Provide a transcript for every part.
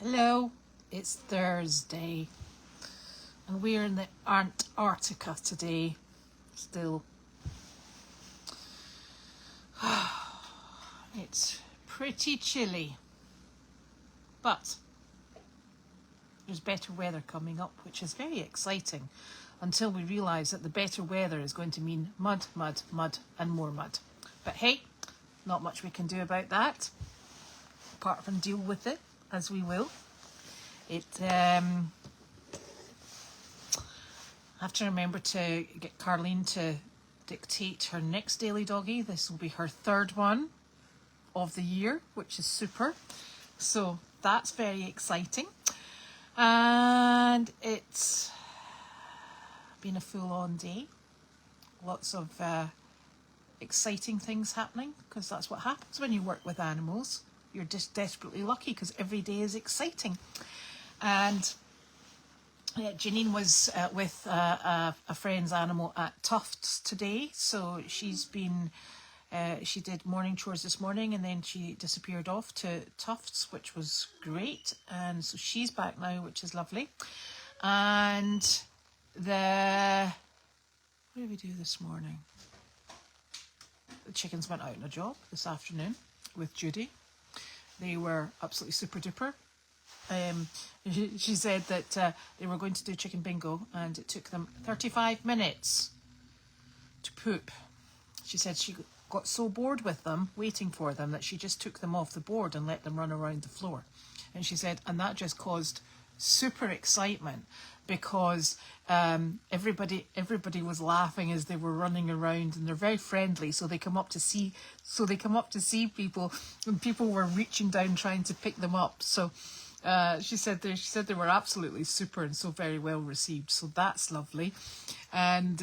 Hello, it's Thursday and we're in the Antarctica today still. It's pretty chilly, but there's better weather coming up, which is very exciting until we realise that the better weather is going to mean mud, mud, mud and more mud. But hey, not much we can do about that apart from deal with it as we will. I have to remember to get Carleen to dictate her next daily doggy. This will be her third one of the year, which is super. So that's very exciting. And it's been a full-on day. Lots of exciting things happening, because that's what happens when you work with animals. You're just desperately lucky because every day is exciting. And Janine was with a friend's animal at Tufts today. So she's been, she did morning chores this morning and then she disappeared off to Tufts, which was great. And so she's back now, which is lovely. And what did we do this morning? The chickens went out on a job this afternoon with Judy. They were absolutely super duper. She said that they were going to do chicken bingo and it took them 35 minutes to poop. She said she got so bored with them, waiting for them, that she just took them off the board and let them run around the floor. And she said, and that just caused super excitement because everybody was laughing as they were running around, and they're very friendly, so they come up to see people, and people were reaching down trying to pick them up. So she said they were absolutely super and so very well received, so that's lovely. And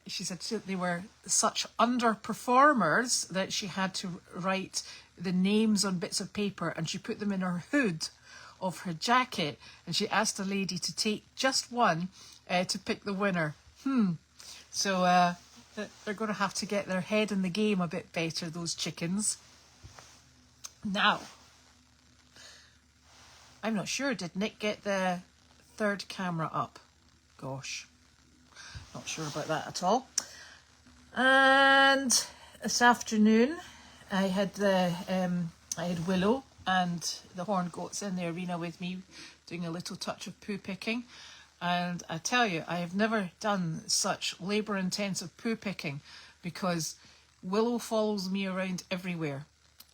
she said they were such underperformers that she had to write the names on bits of paper, and she put them in her hood of her jacket, and she asked a lady to take just one to pick the winner. So they're going to have to get their head in the game a bit better, those chickens. Now, I'm not sure, did Nick get the third camera up? Gosh, not sure about that at all. And this afternoon I had Willow and the horned goats in the arena with me doing a little touch of poo picking. And I tell you, I have never done such labour-intensive poo picking because Willow follows me around everywhere.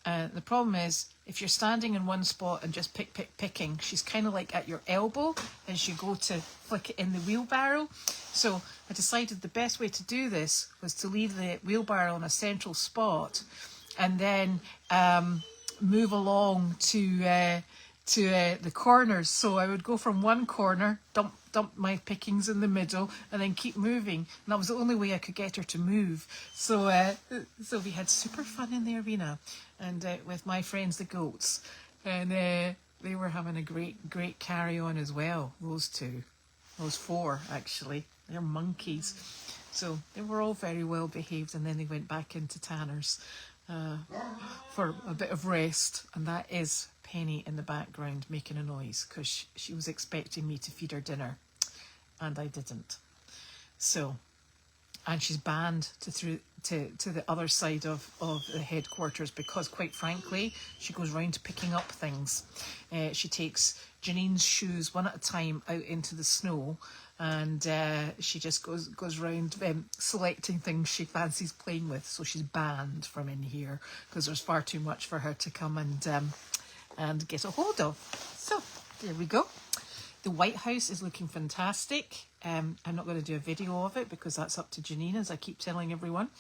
The problem is, if you're standing in one spot and just picking, she's kind of like at your elbow as you go to flick it in the wheelbarrow. So I decided the best way to do this was to leave the wheelbarrow on a central spot and then move along to the corners. So I would go from one corner, dump my pickings in the middle, and then keep moving. And that was the only way I could get her to move. So we had super fun in the arena, and with my friends the goats, and they were having a great carry on as well. Those four actually, they're monkeys. So they were all very well behaved, and then they went back into Tanner's for a bit of rest, and that is Penny in the background making a noise because she was expecting me to feed her dinner and I didn't. So, and she's banned to the other side of the headquarters because, quite frankly, she goes round picking up things. She takes Janine's shoes one at a time out into the snow, and she just goes round selecting things she fancies playing with. So she's banned from in here because there's far too much for her to come and get a hold of. So there we go. The White House is looking fantastic. I'm not going to do a video of it because that's up to Janine, as I keep telling everyone.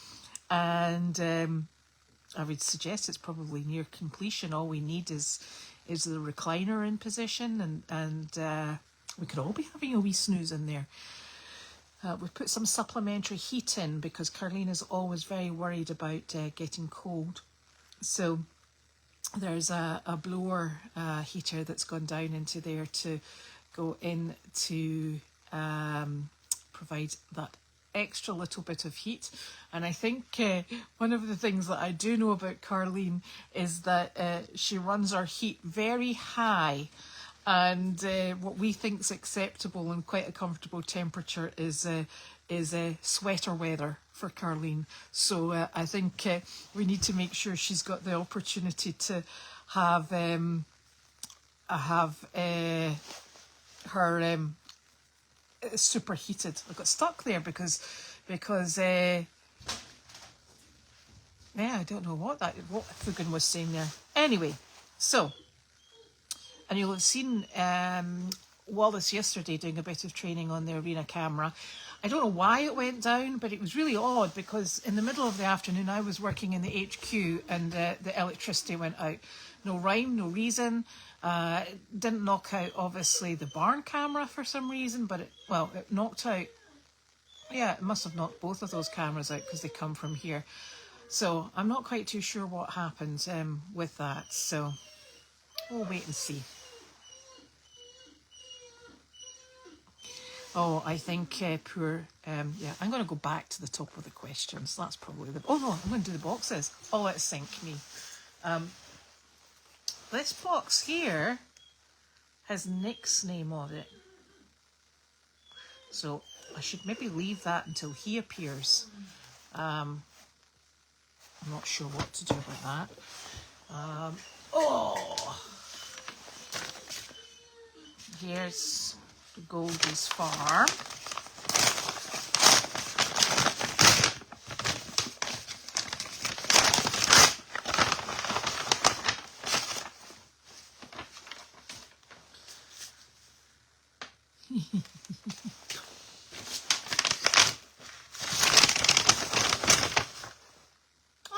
And I would suggest it's probably near completion. All we need is the recliner in position, and we could all be having a wee snooze in there. We've put some supplementary heat in because Carleen is always very worried about getting cold. So there's a blower heater that's gone down into there to go in to provide that extra little bit of heat. And I think one of the things that I do know about Carleen is that she runs her heat very high. And what we think is acceptable and quite a comfortable temperature is sweater weather for Carleen. So I think we need to make sure she's got the opportunity to have her superheated. I got stuck there because yeah, I don't know what Fugan was saying there. Anyway, so, and you'll have seen Wallace yesterday doing a bit of training on the Arena camera. I don't know why it went down, but it was really odd because in the middle of the afternoon I was working in the HQ and the electricity went out. No rhyme, no reason. It didn't knock out, obviously, the barn camera for some reason, but it knocked out, yeah, it must have knocked both of those cameras out because they come from here. So I'm not quite too sure what happened with that, so we'll wait and see. Oh, I think yeah, I'm going to go back to the top of the questions. That's probably oh no, I'm going to do the boxes. Oh, let's sync me. This box here has Nick's name on it. So I should maybe leave that until he appears. I'm not sure what to do about that. Here's Goldy's farm.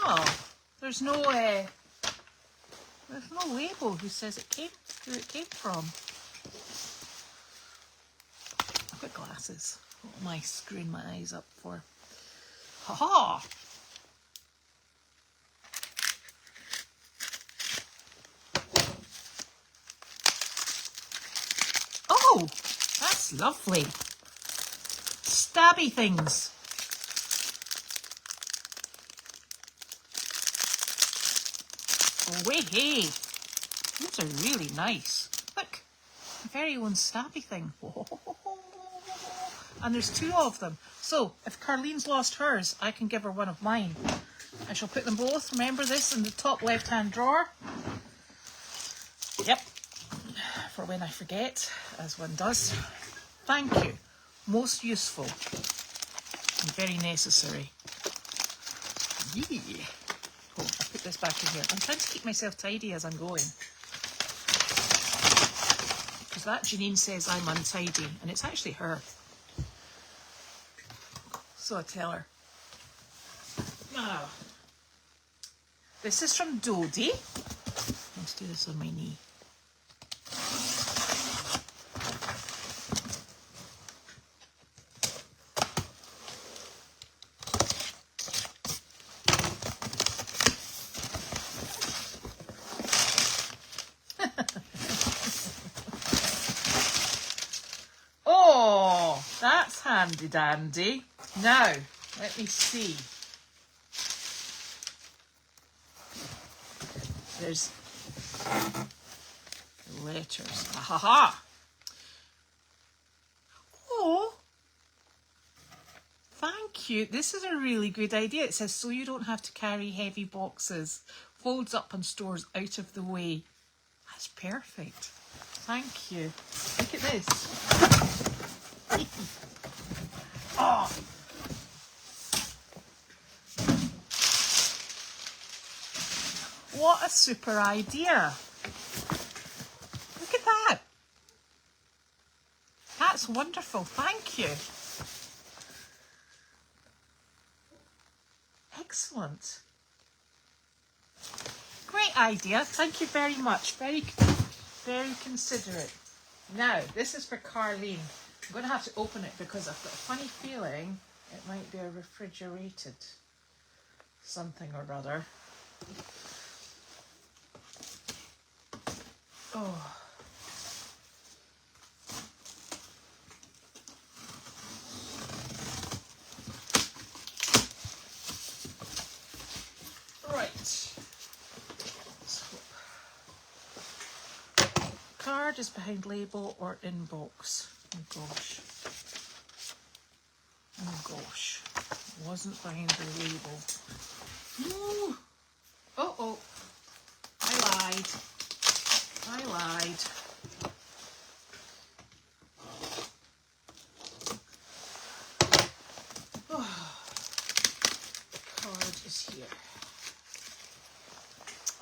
Oh, there's no label who says who it came from. I've got glasses. What am I screwing my eyes up for? Ha ha! Oh, that's lovely. Stabby things. Way hey, these are really nice. Look, a very own stabby thing. And there's two of them. So if Carleen's lost hers, I can give her one of mine. I shall put them both, remember this, in the top left-hand drawer. Yep, for when I forget, as one does. Thank you. Most useful and very necessary. Yeah. Oh, I'll put this back in here. I'm trying to keep myself tidy as I'm going. Because that Janine says I'm untidy, and it's actually her. So I tell her. Now, this is from Goldy. Let's do this on my knee. Oh, that's handy dandy. Now, let me see. There's the letters. Ha ha! Oh, thank you. This is a really good idea. It says, so you don't have to carry heavy boxes. Folds up and stores out of the way. That's perfect. Thank you. Look at this. Oh. What a super idea. Look at that. That's wonderful. Thank you. Excellent. Great idea. Thank you very much. Very, very considerate. Now, this is for Carleen. I'm going to have to open it because I've got a funny feeling it might be a refrigerated something or other. Oh. card is behind label or inbox. Oh gosh. Oh gosh. It wasn't behind the label. Ooh. Oh. I lied. Oh. Card is here.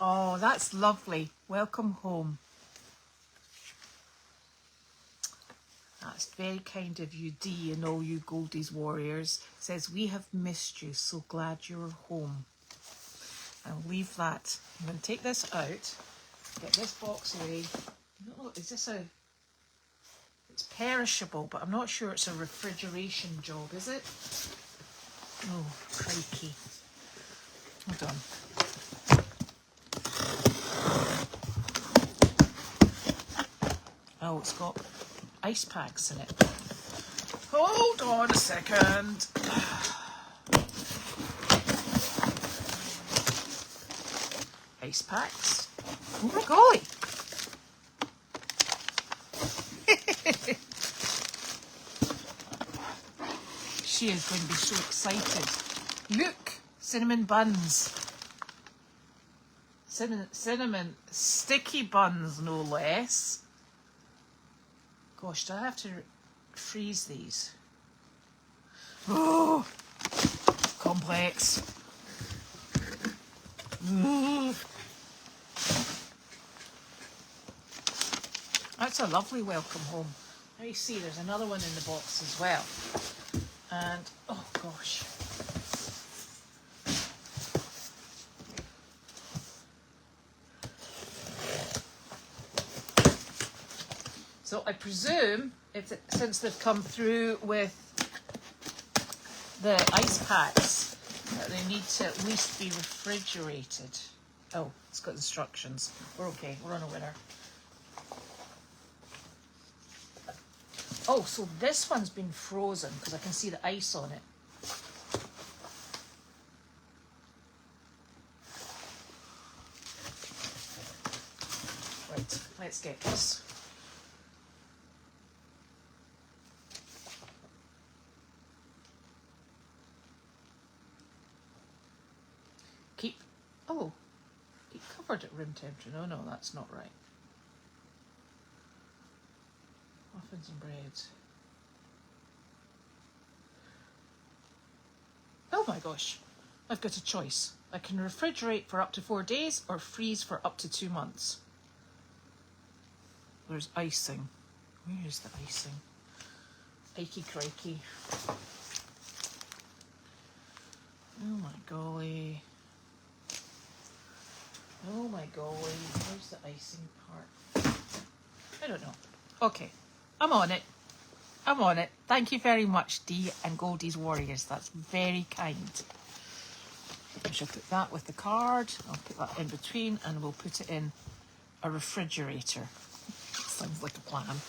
Oh, that's lovely. Welcome home. That's very kind of you, Dee, and all you Goldies warriors. It says, we have missed you, so glad you're home. I'll leave that. I'm going to take this out, get this box away. I don't know, is this a... It's perishable, but I'm not sure it's a refrigeration job, is it? Oh, crikey. Hold on. Oh, it's got ice packs in it. Hold on a second. Ice packs. Oh my golly. She is going to be so excited. Look, cinnamon buns. Cinnamon sticky buns, no less. Gosh, do I have to freeze these? Oh, complex. That's a lovely welcome home. Now you see there's another one in the box as well. And, oh gosh. So I presume, since they've come through with the ice packs, that they need to at least be refrigerated. Oh, it's got instructions. We're okay, we're on a winner. Oh, so this one's been frozen because I can see the ice on it. Right, let's get this. Keep covered at room temperature. No, that's not right. Muffins and breads. Oh my gosh, I've got a choice. I can refrigerate for up to 4 days or freeze for up to 2 months. There's icing. Where is the icing? Ikey crikey. Oh my golly. Oh my golly. Where's the icing part? I don't know. Okay. I'm on it. Thank you very much, Dee and Goldies Warriors. That's very kind. I shall put that with the card. I'll put that in between and we'll put it in a refrigerator. Sounds like a plan.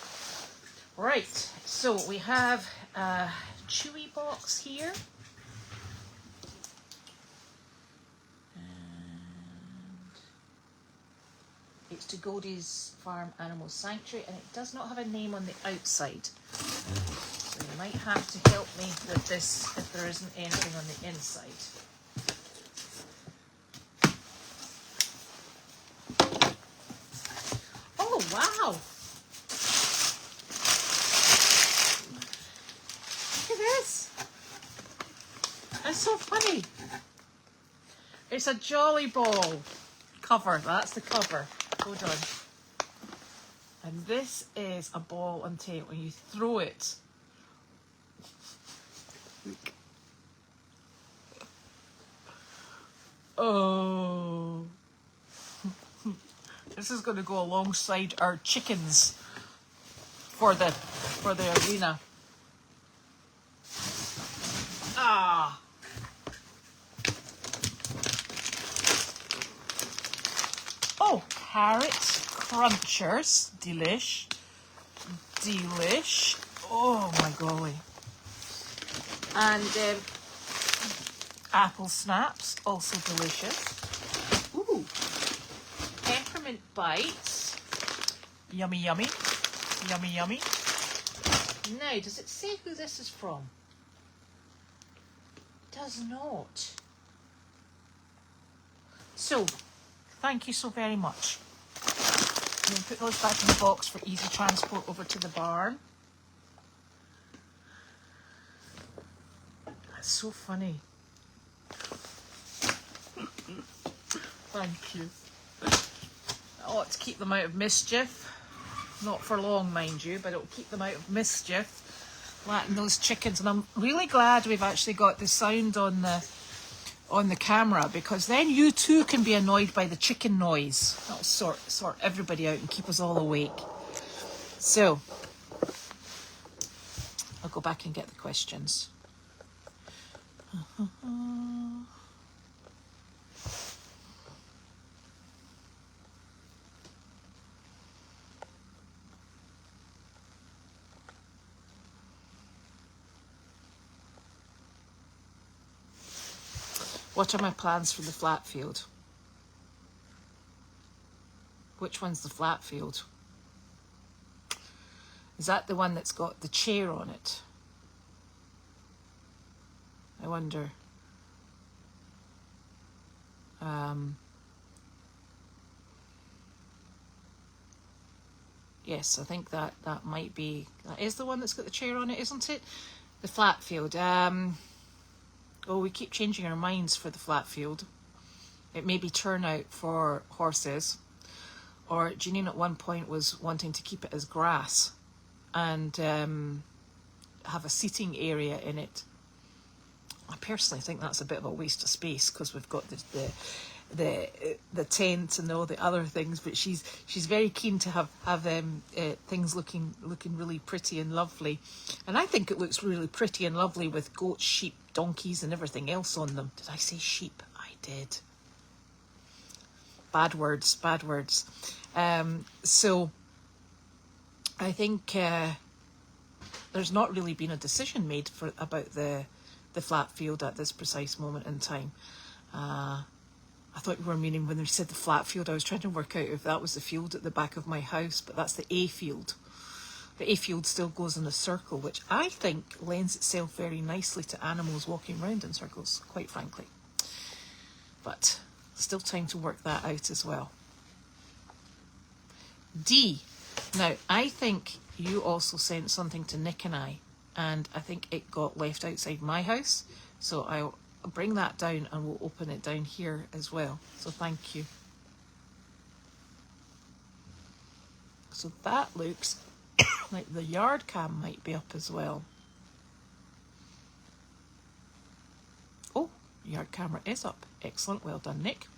Right, so we have a chewy box here. It's to Goldy's Farm Animal Sanctuary, and it does not have a name on the outside. So you might have to help me with this if there isn't anything on the inside. Oh, wow! Look at this! That's so funny. It's a Jolly Ball cover. That's the cover. Hold on. And this is a ball and tail. When you throw it, look. Oh, this is going to go alongside our chickens for the arena. Ah. Oh, carrot crunchers, delish. Oh my golly. And apple snaps, also delicious. Ooh, peppermint bites. Yummy, yummy. Yummy, yummy. Now, does it say who this is from? It does not. So, thank you so very much. I'm going to put those back in the box for easy transport over to the barn. That's so funny. Thank you. I ought to keep them out of mischief. Not for long, mind you, but it'll keep them out of mischief. Letting those chickens, and I'm really glad we've actually got the sound on the camera, because then you too can be annoyed by the chicken noise. That'll sort everybody out and keep us all awake. So, I'll go back and get the questions. What are my plans for the flat field? Which one's the flat field? Is that the one that's got the chair on it? I wonder. Yes, I think that might be, that is the one that's got the chair on it, isn't it? The flat field. Oh, we keep changing our minds for the flat field. It may be turnout for horses, or Janine at one point was wanting to keep it as grass and have a seating area in it. I personally think that's a bit of a waste of space, because we've got the tent and all the other things, but she's very keen to have things looking really pretty and lovely, and I think it looks really pretty and lovely with goats, sheep, donkeys and everything else on them. Did I say sheep? I did. Bad words. So I think there's not really been a decision made about the flat field at this precise moment in time. I thought you were meaning when they said the flat field, I was trying to work out if that was the field at the back of my house, but that's the A field. The A field still goes in a circle, which I think lends itself very nicely to animals walking around in circles, quite frankly. But still time to work that out as well. D. Now, I think you also sent something to Nick and I think it got left outside my house, so I'll bring that down and we'll open it down here as well. So thank you. So that looks like the yard cam might be up as well. Oh, yard camera is up. Excellent. Well done, Nick.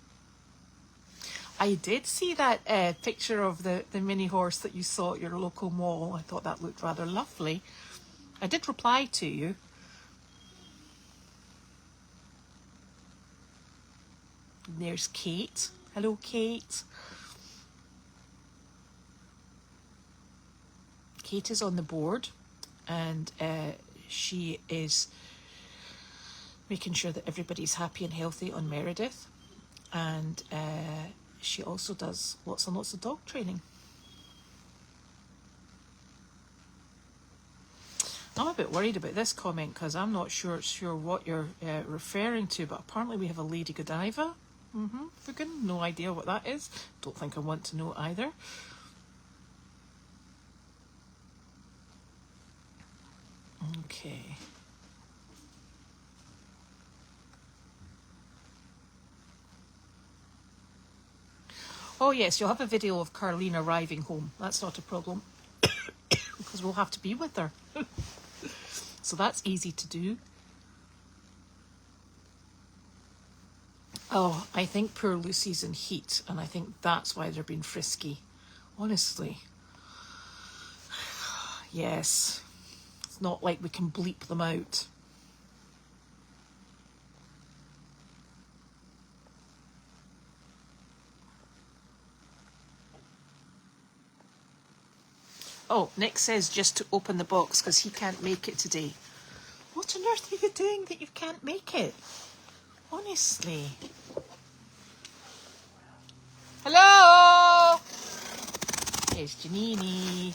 I did see that picture of the mini horse that you saw at your local mall. I thought that looked rather lovely. I did reply to you. There's Kate. Hello, Kate. Kate is on the board, and she is making sure that everybody's happy and healthy on Meredith, and she also does lots and lots of dog training. I'm a bit worried about this comment because I'm not sure what you're referring to, but apparently we have a Lady Godiva. Fugan, no idea what that is. Don't think I want to know either. Okay. Oh yes, you'll have a video of Carleen arriving home. That's not a problem because we'll have to be with her. So that's easy to do. Oh, I think poor Lucy's in heat, and I think that's why they're being frisky. Honestly. Yes. It's not like we can bleep them out. Oh, Nick says just to open the box because he can't make it today. What on earth are you doing that you can't make it? Honestly. Hello? There's Janine.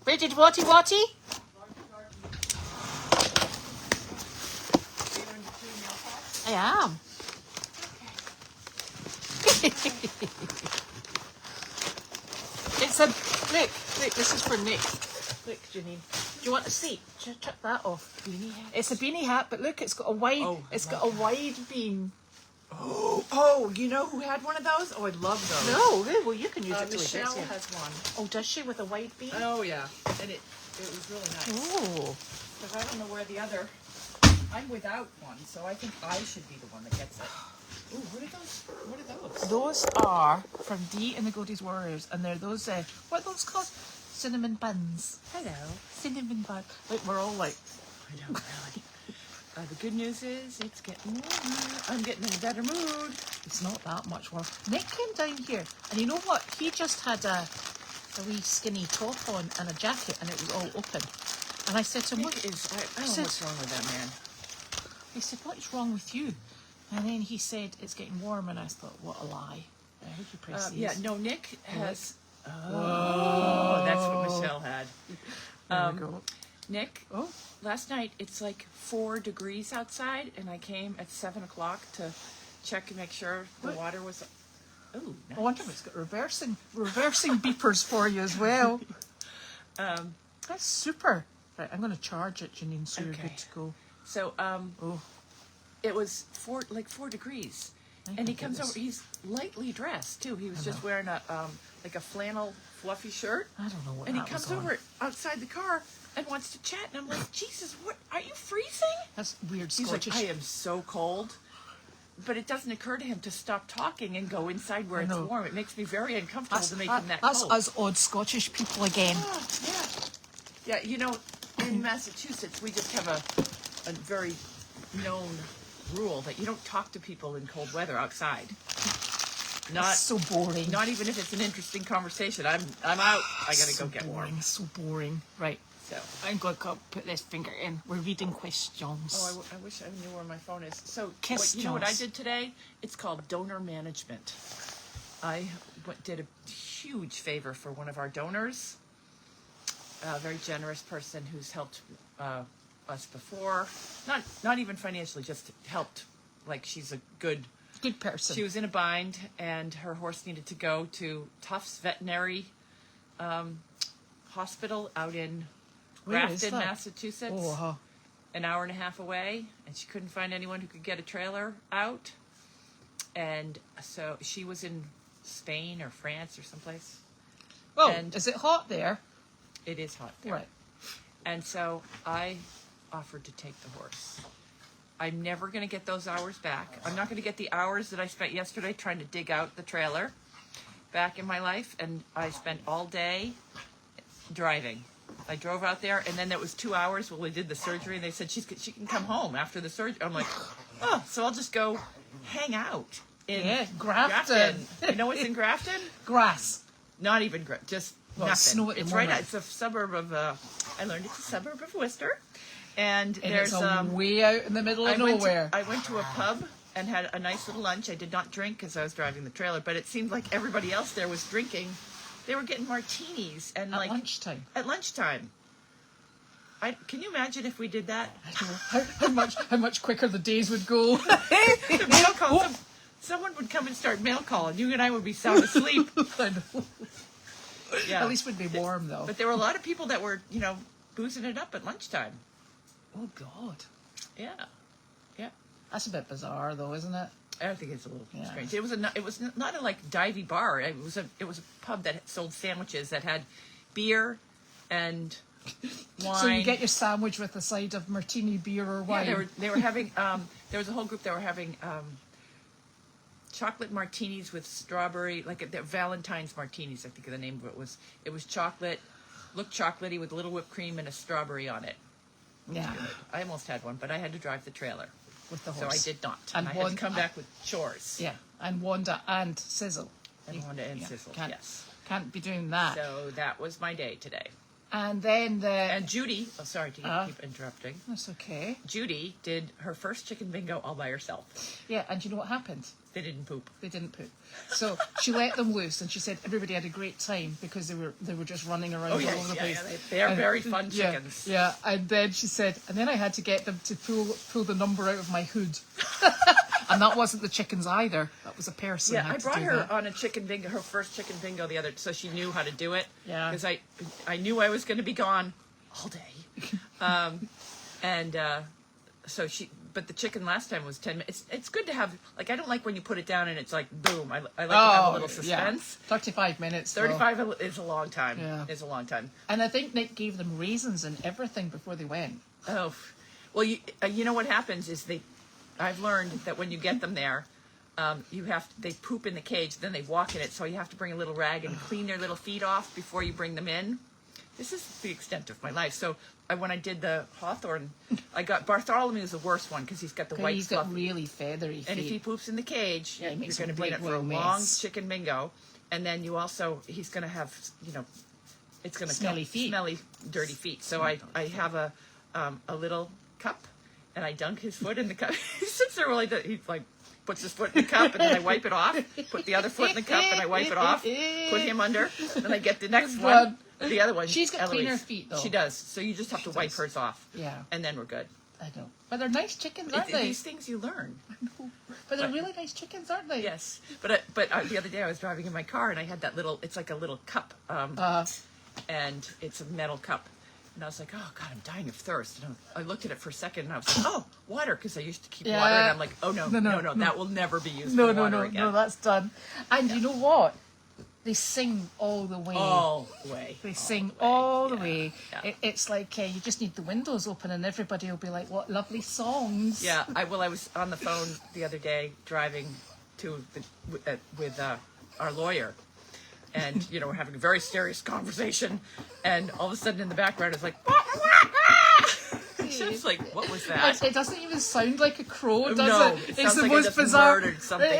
Where did Watty? I am. It's a look. This is for Nick. Look, Janine. Do you want to see? Check that off. Beanie hat. It's a beanie hat, but look, it's got a wide. Oh, it's got a wide beam. Oh, you know who had one of those? Oh, I love those. No, well, you can use it to Michelle adjust it. has one. Oh, does she with a wide beam? Oh, yeah. And it was really nice. Oh. Because I don't know where the other... I'm without one, so I think I should be the one that gets it. Ooh, what are those? What are those? Those are from Dee and the Goldy's Warriors, and they're those, what are those called? Cinnamon buns. Hello. Cinnamon bun. Like, we're all like... I know, really. The good news is it's getting warmer. I'm getting in a better mood. It's not that much warm. Nick came down here, and you know what? He just had a wee skinny top on and a jacket, and it was all open. And I said to him, Nick is... I don't know what's wrong with that man. I said, what's wrong with you? And then he said, it's getting warm, and I thought, what a lie. I hope you press these. Yeah, no, Nick has... Oh, that's what Michelle had. There we go. Nick, last night it's like 4 degrees outside, and I came at 7 o'clock to check and make sure the water was... Oh, nice. I wonder if it's got reversing beepers for you as well. That's super. Right, I'm going to charge it, Janine, so you're good to go. So, it was 4 degrees, and he comes over. He's lightly dressed too. He was just wearing a like a flannel fluffy shirt. I don't know what. And he comes over outside the car and wants to chat, and I'm like, Jesus, what? Are you freezing? That's weird. He's Scottish. like, I am so cold. But it doesn't occur to him to stop talking and go inside where it's warm. It makes me very uncomfortable to make him that cold. That's us odd Scottish people again. Oh, yeah. Yeah, you know, in Massachusetts, we just have a very known rule that you don't talk to people in cold weather outside. That's so boring. Not even if it's an interesting conversation. I'm out. I gotta go get warm. So boring. Right. So I'm going to put this finger in. We're reading questions. Oh, I wish I knew where my phone is. So Questions. You know what I did today? It's called donor management. I did a huge favor for one of our donors. A very generous person who's helped us before. Not even financially, just helped. Like, she's a good person. She was in a bind, and her horse needed to go to Tufts Veterinary Hospital out in Grafton, Massachusetts. Oh, an hour and a half away, and she couldn't find anyone who could get a trailer out. And so she was in Spain or France or someplace. Oh, and is it hot there? It is hot there. Right. And so I offered to take the horse. I'm never going to get those hours back. I'm not going to get the hours that I spent yesterday trying to dig out the trailer back in my life. And I spent all day driving. I drove out there, and then it was 2 hours while we did the surgery, and they said she can come home after the surgery. I'm like, oh, so I'll just go hang out in Grafton. You know what's in Grafton? Grass. Not even just nothing. Snow at the it's moment. Right. It's a suburb of. I learned it's a suburb of Worcester, and there's it's way out in the middle of nowhere. I went to a pub and had a nice little lunch. I did not drink because I was driving the trailer, but it seemed like everybody else there was drinking. They were getting martinis and at lunchtime. At lunchtime. Can you imagine if we did that? how much quicker the days would go. The mail call. Someone would come and start mail calling. You and I would be sound asleep. I know. Yeah. At least we'd be warm though. But there were a lot of people that were, boozing it up at lunchtime. Oh God. Yeah. Yeah. That's a bit bizarre though, isn't it? I think it's a little strange. It was not a like divey bar. It was a pub that sold sandwiches that had beer and wine. So you get your sandwich with a side of martini, beer, or wine. Yeah, they were having. There was a whole group that were having chocolate martinis with strawberry, like Valentine's martinis. I think the name of it was. It was chocolate, looked chocolatey with a little whipped cream and a strawberry on it. Yeah. Good. I almost had one, but I had to drive the trailer. With the horse. So I did not. And I had to come back with chores. Yeah, and Wanda and Sizzle. And Wanda and Sizzle, yes. Can't be doing that. So that was my day today. And then And Judy, oh, sorry to keep interrupting. That's okay. Judy did her first chicken bingo all by herself. Yeah, and you know what happened? They didn't poop. They didn't poop. So she let them loose, and she said everybody had a great time because they were just running around all over the place. Yeah. They are very fun chickens. Yeah, and then she said, and then I had to get them to pull the number out of my hood. And that wasn't the chickens either. That was a person. Yeah, I brought her on a chicken bingo, her first chicken bingo so she knew how to do it. Yeah. Because I knew I was going to be gone all day. But the chicken last time was 10 minutes. It's good to have, like, I don't like when you put it down and it's like, boom. I like to have a little suspense. Yeah. 35 minutes. 35 is a long time. Yeah. Is a long time. And I think Nick gave them raisins and everything before they went. Oh, well, you know what happens is I've learned that when you get them there, they poop in the cage, then they walk in it, so you have to bring a little rag and clean their little feet off before you bring them in. This is the extent of my life. So when I did the Hawthorne, I got Bartholomew is the worst one because he's got the white. He's got really feathery feet. And if he poops in the cage, you're going to be in it for a long chicken bingo. And then he's going to have, it's going to smelly feet, smelly, dirty feet. So I have a little cup, and I dunk his foot in the cup. He sits there while he's like puts his foot in the cup, and then I wipe it off. Put the other foot in the cup, and I wipe it off. Put him under. Then I get the next one. The other one. She's got Eloise. cleaner feet, though. She does. So you just have to wipe hers off. Yeah. And then we're good. I know. But they're nice chickens, aren't they? These things you learn. I know. But they're really nice chickens, aren't they? Yes. But the other day I was driving in my car, and I had that little, it's like a little cup. And it's a metal cup. And I was like, oh, God, I'm dying of thirst. And I looked at it for a second, and I was like, oh, water, because I used to keep water. And I'm like, oh, no, that will never be used for water again. No, that's done. And you know what? They sing all the way. All the way. They sing all the way. Yeah. It's like you just need the windows open and everybody will be like, what lovely songs. Yeah, I was on the phone the other day driving with our lawyer. And, we're having a very serious conversation. And all of a sudden in the background it's like, it's like, what was that? It doesn't even sound like a crow, does it? It's the like most bizarre. It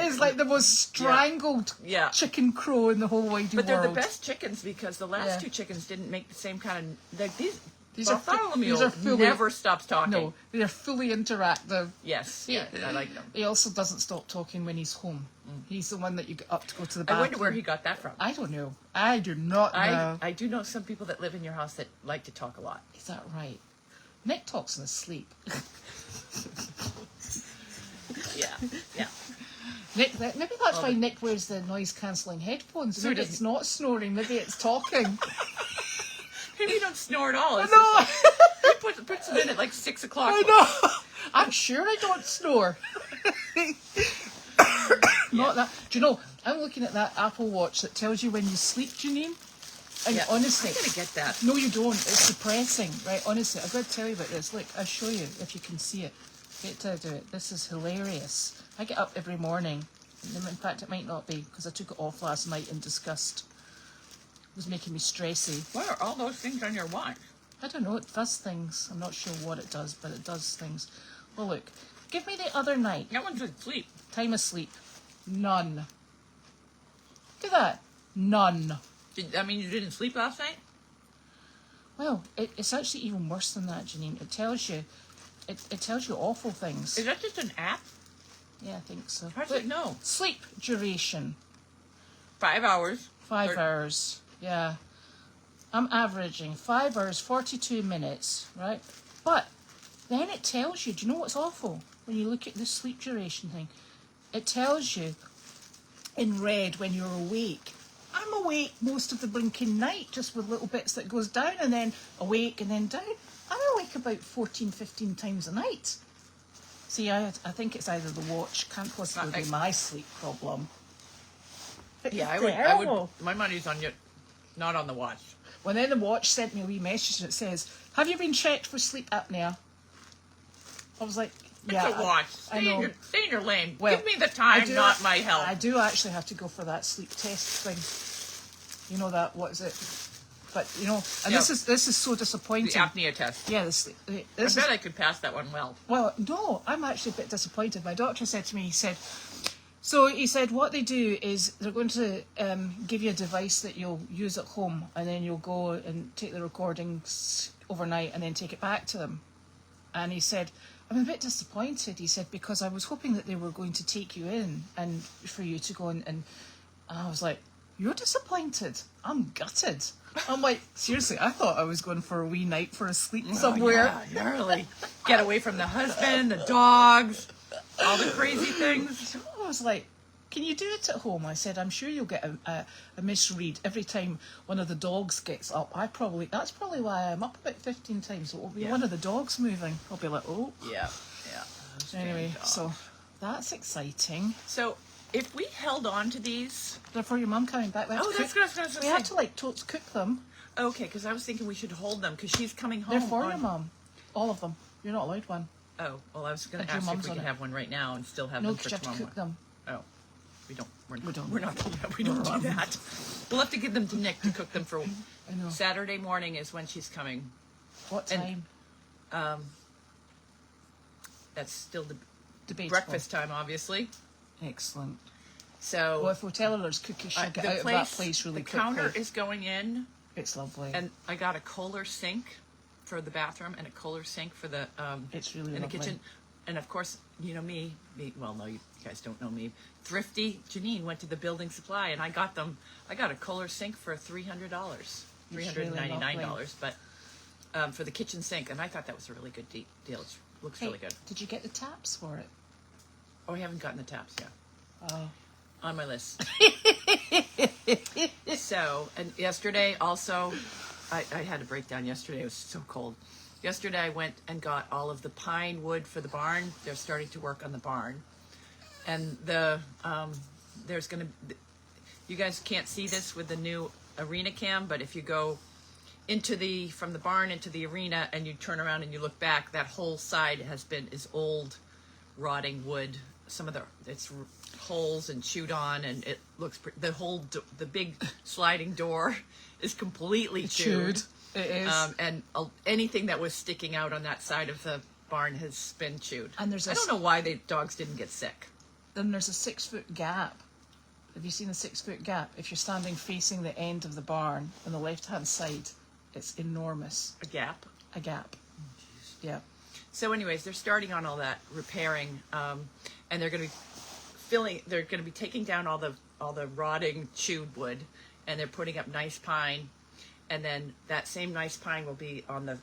is like the most strangled chicken crow in the whole wide world. But they're the best chickens because the last two chickens didn't make the same kind of, like these are fully, never stops talking. No, they're fully interactive. Yes, I like them. He also doesn't stop talking when he's home. He's the one that you get up to go to the bathroom. I wonder where he got that from. I don't know. I do not know. I do know some people that live in your house that like to talk a lot. Is that right? Nick talks in his sleep. Yeah. Nick, maybe that's why Nick wears the noise-cancelling headphones. Maybe it's not snoring, maybe it's talking. Maybe you don't snore at all. No. He puts them in at like 6 o'clock. I know. I'm sure I don't snore. Not that. Do you know, I'm looking at that Apple Watch that tells you when you sleep, Janine. And honestly, I'm going to get that. No, you don't. It's depressing. Right, honestly, I've got to tell you about this. Look, I'll show you if you can see it. Get to do it. This is hilarious. I get up every morning. In fact, it might not be because I took it off last night in disgust. It was making me stressy. What are all those things on your watch? I don't know. It does things. I'm not sure what it does, but it does things. Well, look. Give me the other night. That one said sleep. Time of sleep. None. Look at that. None. I mean, you didn't sleep last night? Well, it's actually even worse than that, Janine. It tells you, it tells you awful things. Is that just an app? Yeah, I think so. How does it know? Sleep duration. 5 hours. 5 hours. Yeah. I'm averaging 5 hours, 42 minutes, right? But then it tells you, do you know what's awful? When you look at this sleep duration thing, it tells you in red when you're awake. I'm awake most of the blinking night, just with little bits that goes down and then awake and then down. I'm awake about 14, 15 times a night. See, I think it's either the watch, can't possibly be my sleep problem. Yeah, I would. My money's on you, not on the watch. Well, then the watch sent me a wee message and it says, have you been checked for sleep apnea? I was like, yeah. It's a watch. I know. Stay in your lane. Well, give me the time, not my health. I do actually have to go for that sleep test thing. You know that, what is it? But, you know, and this is so disappointing. The apnea test. Yeah, I bet I could pass that one well. Well, no, I'm actually a bit disappointed. My doctor said to me, he said, So he said what they do is they're going to give you a device that you'll use at home, and then you'll go and take the recordings overnight and then take it back to them. And he said, I'm a bit disappointed, he said, because I was hoping that they were going to take you in and for you to go and I was like, you're disappointed? I'm gutted. I'm like, seriously, I thought I was going for a wee night for a sleep somewhere. Yeah, really. Get away from the husband, the dogs, all the crazy things. I was like, can you do it at home? I said, I'm sure you'll get a misread every time one of the dogs gets up. That's probably why I'm up about 15 times. So it'll be one of the dogs moving. I'll be like, oh. Yeah. Anyway, so that's exciting. So if we held on to these... They're for your mum coming back. We have to like totes cook them. Okay, because I was thinking we should hold them because she's coming home. They're for your mum. All of them. You're not allowed one. Oh, well, I was going to ask if we could have one right now and still have them for tomorrow. No, because you have to cook them. Oh. We don't don't do that. We'll have to give them to Nick to cook them for I know. Saturday morning is when she's coming. What time? That's still the Debatable. breakfast time, obviously. Excellent. So, well, if we tell her there's cookies, she'll get out of that place really quickly. The counter is going in. It's lovely. And I got a Kohler sink for the bathroom and a Kohler sink for the it's really in lovely. the kitchen. And of course, you know me. Well, no, you guys don't know me. Thrifty Janine went to the building supply, and I got a Kohler sink for $300, $399, but for the kitchen sink, and I thought that was a really good deal. It looks really good. Did you get the taps for it? Oh, I haven't gotten the taps yet. Oh. On my list. So, and yesterday also, I had a breakdown yesterday. It was so cold. Yesterday I went and got all of the pine wood for the barn. They're starting to work on the barn. And there's going to, you guys can't see this with the new arena cam, but if you go from the barn into the arena and you turn around and you look back, that whole side is old rotting wood. Some of it's holes and chewed on, and it looks the big sliding door is completely chewed. It is. And anything that was sticking out on that side of the barn has been chewed. And I don't know why the dogs didn't get sick. Then there's a 6-foot gap. Have you seen the 6-foot gap? If you're standing facing the end of the barn on the left-hand side, it's enormous. A gap? A gap. Yeah. So anyways, they're starting on all that repairing, and they're going to be taking down all the rotting chewed wood, and they're putting up nice pine, and then that same nice pine will be on the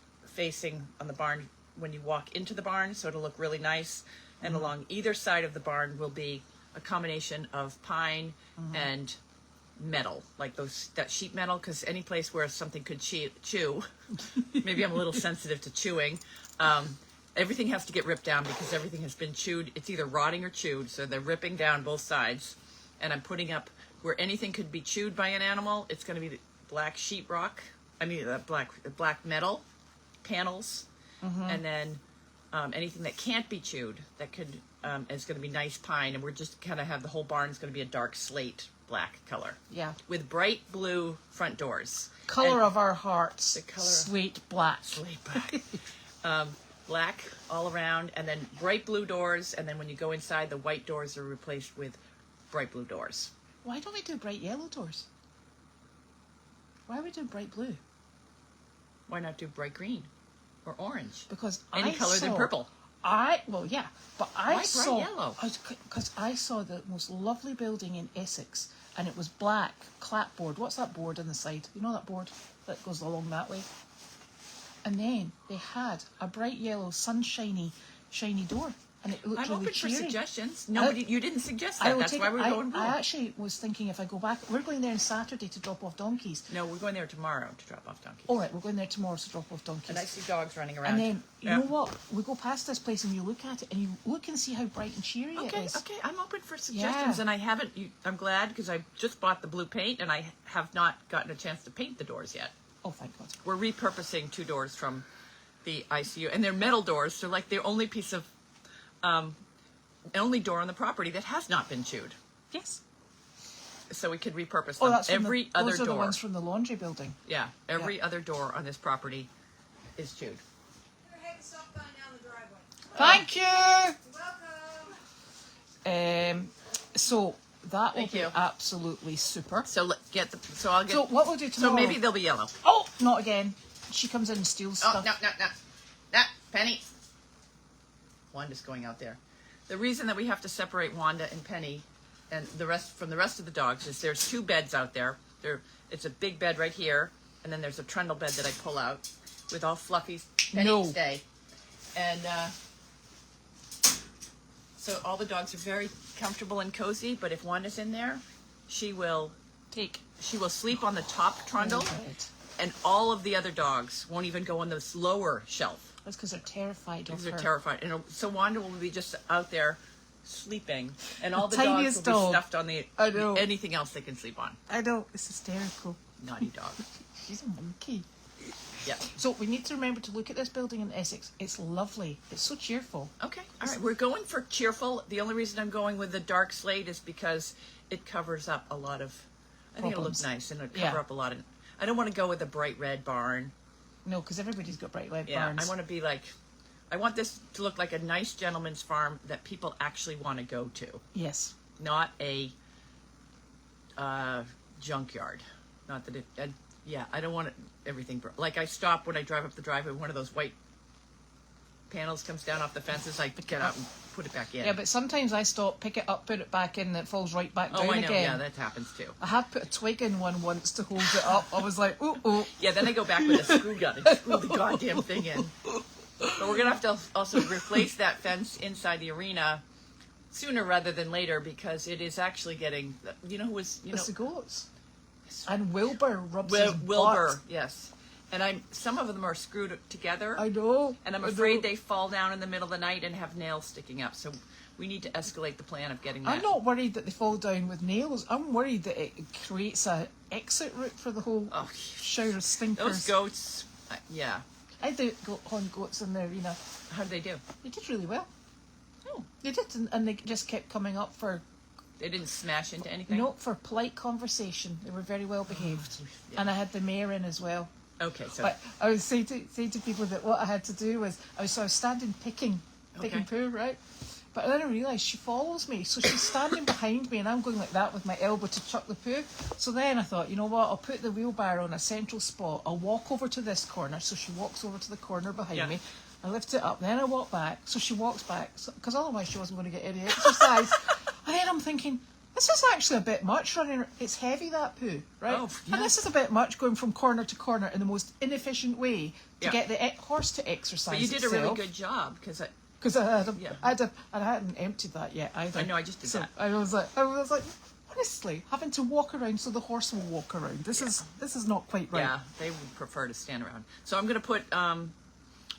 barn when you walk into the barn, so it'll look really nice. And along either side of the barn will be a combination of pine and metal, like that sheet metal, because any place where something could chew, maybe I'm a little sensitive to chewing, everything has to get ripped down because everything has been chewed. It's either rotting or chewed, so they're ripping down both sides. And I'm putting up where anything could be chewed by an animal, it's going to be the black black metal panels, and then anything that can't be chewed that could is going to be nice pine, and we're just kind of have the whole barn is going to be a dark slate black color. Yeah. With bright blue front doors. Color of our hearts. The color slate black. Slate black. Black all around, and then bright blue doors, and then when you go inside, the white doors are replaced with bright blue doors. Why don't we do bright yellow doors? Why are we doing bright blue? Why not do bright green or orange? Because any color than purple. Why bright yellow? Because I saw the most lovely building in Essex, and it was black clapboard. What's that board on the side? You know that board that goes along that way? And then they had a bright yellow, shiny door, and it looked I'm really open cheery. for suggestions. You didn't suggest that. That's why we're going blue. I actually was thinking if I go back, we're going there on Saturday to drop off donkeys. No, we're going there tomorrow to drop off donkeys. All right, we're going there tomorrow to drop off donkeys. And I see dogs running around. And then, you know what? We go past this place and you look at it and you look and see how bright and cheery it is. Okay, I'm open for suggestions, and I haven't. I'm glad because I just bought the blue paint, and I have not gotten a chance to paint the doors yet. Oh, thank God. We're repurposing 2 doors from the ICU, and they're metal doors, so like the only piece of, only door on the property that has not been chewed. Yes. So we could repurpose them. Oh, that's every other those are door. the ones from the laundry building. Yeah, every other door on this property is chewed. Go ahead and stop going down the driveway. Thank you. You're welcome. So that will Thank be you. absolutely super. So I'll get. So what we'll do tomorrow? So maybe they'll be yellow. Oh, not again. She comes in and steals Oh, stuff. no, Penny. Wanda's going out there. The reason that we have to separate Wanda and Penny and the rest from the rest of the dogs is there's 2 beds out there. It's a big bed right here, and then there's a trundle bed that I pull out with all fluffies. Penny, stay. And so all the dogs are very comfortable and cozy, but if Wanda's in there, she will sleep on the top trundle, and all of the other dogs won't even go on this lower shelf. That's because they're terrified of her. Because they're terrified. And so Wanda will be just out there sleeping, and all the tiniest dogs will be dog. stuffed on I know. anything else they can sleep on. I know. It's hysterical. Naughty dog. She's a monkey. Yeah. So we need to remember to look at this building in Essex. It's lovely. It's so cheerful. Okay. All right. We're going for cheerful. The only reason I'm going with the dark slate is because it covers up a lot of. I think it'll look nice and it'll cover up a lot of. I don't want to go with a bright red barn. No, because everybody's got bright red Yeah, barns. I want to be like. I want this to look like a nice gentleman's farm that people actually want to go to. Yes. Not a junkyard. Not that it. I don't want everything. Like I stop when I drive up the driveway. One of those white panels comes down off the fences. I pick it up and put it back in. Yeah, but sometimes I stop, pick it up, put it back in, and it falls right back down I know. again. Yeah, that happens too. I had put a twig in one once to hold it up. I was like, ooh. Yeah, then I go back with a screw gun and screw the goddamn thing in. But we're gonna have to also replace that fence inside the arena sooner rather than later because it is actually getting. You know who was? It's the goats. And Wilbur rubs his Wilbur, butt. yes. And some of them are screwed together. I know. And I'm afraid they fall down in the middle of the night and have nails sticking up. So we need to escalate the plan of getting that. I'm not worried that they fall down with nails. I'm worried that it creates a exit route for the whole shower of stinkers. Those goats, yeah. I had the horned goats in the arena. How did they do? They did really well. Oh. They did, and they just kept coming up for... They didn't smash into anything? No, for polite conversation. They were very well behaved. Yeah. And I had the mayor in as well. Okay, so... But I would say to people that what I had to do was... I was standing picking poo, right? But then I realised she follows me. So she's standing behind me and I'm going like that with my elbow to chuck the poo. So then I thought, you know what? I'll put the wheelbarrow in a central spot. I'll walk over to this corner. So she walks over to the corner behind me. I lift it up. Then I walk back. So she walks back. Because otherwise she wasn't going to get any exercise. And then I'm thinking, this is actually a bit much running. It's heavy, that poo, right? Oh, yeah. And this is a bit much going from corner to corner in the most inefficient way to get the horse to exercise. But you did itself. a really good job because Because I hadn't emptied that yet either. I know, I just did that. I was like, honestly, having to walk around so the horse will walk around. This is not quite right. Yeah, they would prefer to stand around. So I'm going to put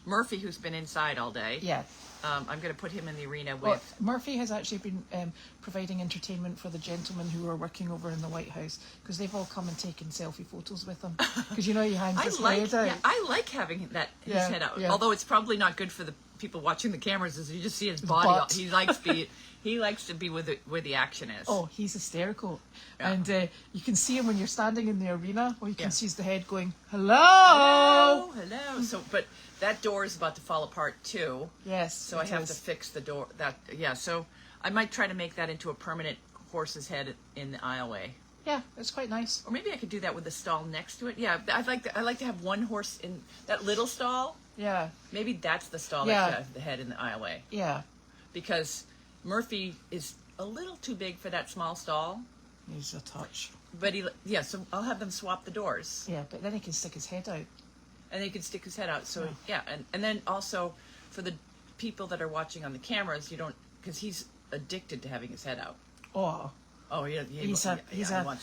Murphy, who's been inside all day. Yeah. I'm going to put him in the arena with... Well, Murphy has actually been providing entertainment for the gentlemen who are working over in the White House because they've all come and taken selfie photos with him. Because you know he hangs his head out. Yeah, I like having his head out. Yeah. Although it's probably not good for the people watching the cameras, as you just see his body. Butt. He likes to be where the action is. Oh, he's hysterical. Yeah. And you can see him when you're standing in the arena, or you can see the head going, hello. So, but that door is about to fall apart too. Yes. So I have to fix the door. So I might try to make that into a permanent horse's head in the aisleway. Yeah, it's quite nice. Or maybe I could do that with the stall next to it. Yeah, I'd like to have one horse in that little stall. Yeah. Maybe that's the stall that has the head in the aisleway. Yeah. Because Murphy is a little too big for that small stall. He's a touch. But so I'll have them swap the doors. Yeah, but then he can stick his head out. And he can stick his head out. So and then also for the people that are watching on the cameras, because he's addicted to having his head out. Oh yeah, he wants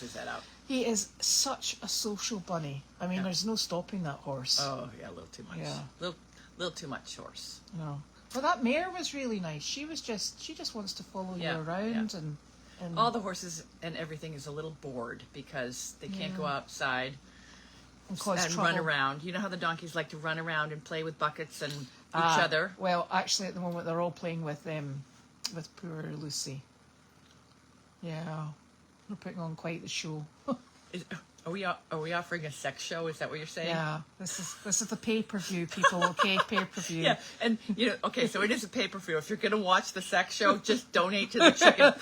his head out. He is such a social bunny. I mean, there's no stopping that horse. Oh yeah, a little too much. Yeah, little too much horse. No, but that mare was really nice. She just wants to follow you around and all the horses and everything is a little bored because they can't go outside and run around. You know how the donkeys like to run around and play with buckets and each other. Well, actually, at the moment they're all playing with poor Lucy. Yeah, we're putting on quite the show. Are we offering a sex show? Is that what you're saying? Yeah, this is the pay-per-view, people. Okay, pay-per-view. Yeah, and so it is a pay-per-view. If you're gonna watch the sex show, just donate to the chicken.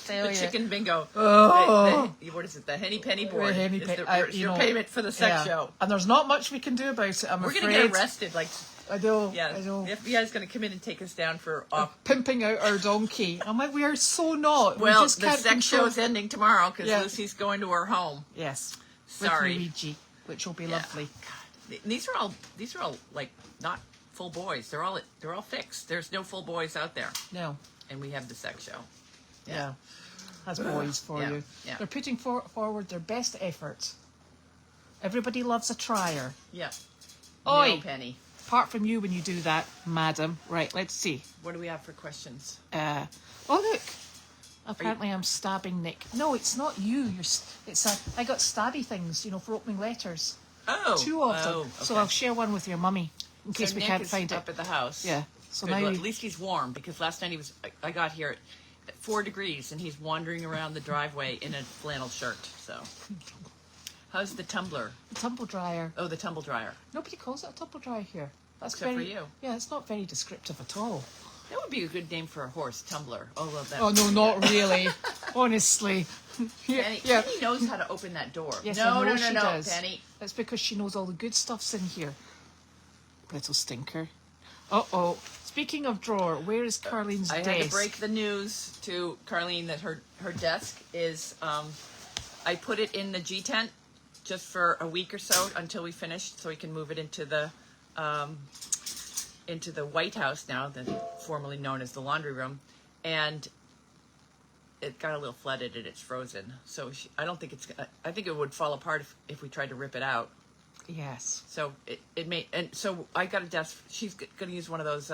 tell The you. chicken bingo. Oh. What is it? The henny penny board. Henny is penny- your payment for the sex show. And there's not much we can do about it, I'm We're afraid. going to get arrested. Like, I know, yeah, I know. the FBI is going to come in and take us down for Pimping out our donkey. I'm like, we are so not. Well, we just the can't sex control- show is ending tomorrow because Yeah. Lucy's going to her home. Yes. Sorry. With Luigi, which will be Yeah. lovely. God. These are all like not full boys. They're all fixed. There's no full boys out there, No. and we have the sex show. Yeah. That's boys for Yeah, you. yeah. They're putting forward their best efforts. Everybody loves a trier. Yeah. Oi. No penny. Apart from you when you do that, madam. Right, let's see. What do we have for questions? Oh, look. Apparently I'm stabbing Nick. No, it's not you. I got stabby things, for opening letters. Oh. 2 of them. Oh, So okay. I'll share one with your mummy in case So we Nick can't is find it. up at the house. Yeah. So Good. now Well, you... at least he's warm because last night I got here at 4 degrees and he's wandering around the driveway in a flannel shirt. So, how's the tumbler? The tumble dryer. Oh, the tumble dryer. Nobody calls it a tumble dryer here. That's Except for you. Yeah, it's not very descriptive at all. That would be a good name for a horse, tumbler. Although that. Oh, no, not really. Honestly. Penny, Penny knows how to open that door. Yes, no, I know no, she no, does. Penny. That's because she knows all the good stuff's in here. Little stinker. Uh-oh. Speaking of drawer, where is Carlene's I desk? had to break the news to Carlene that her desk is. I put it in the G tent just for a week or so until we finished, so we can move it into the White House now, formerly known as the laundry room, and it got a little flooded and it's frozen. So I don't think it's. I think it would fall apart if we tried to rip it out. Yes. So it may, and so I got a desk. She's going to use one of those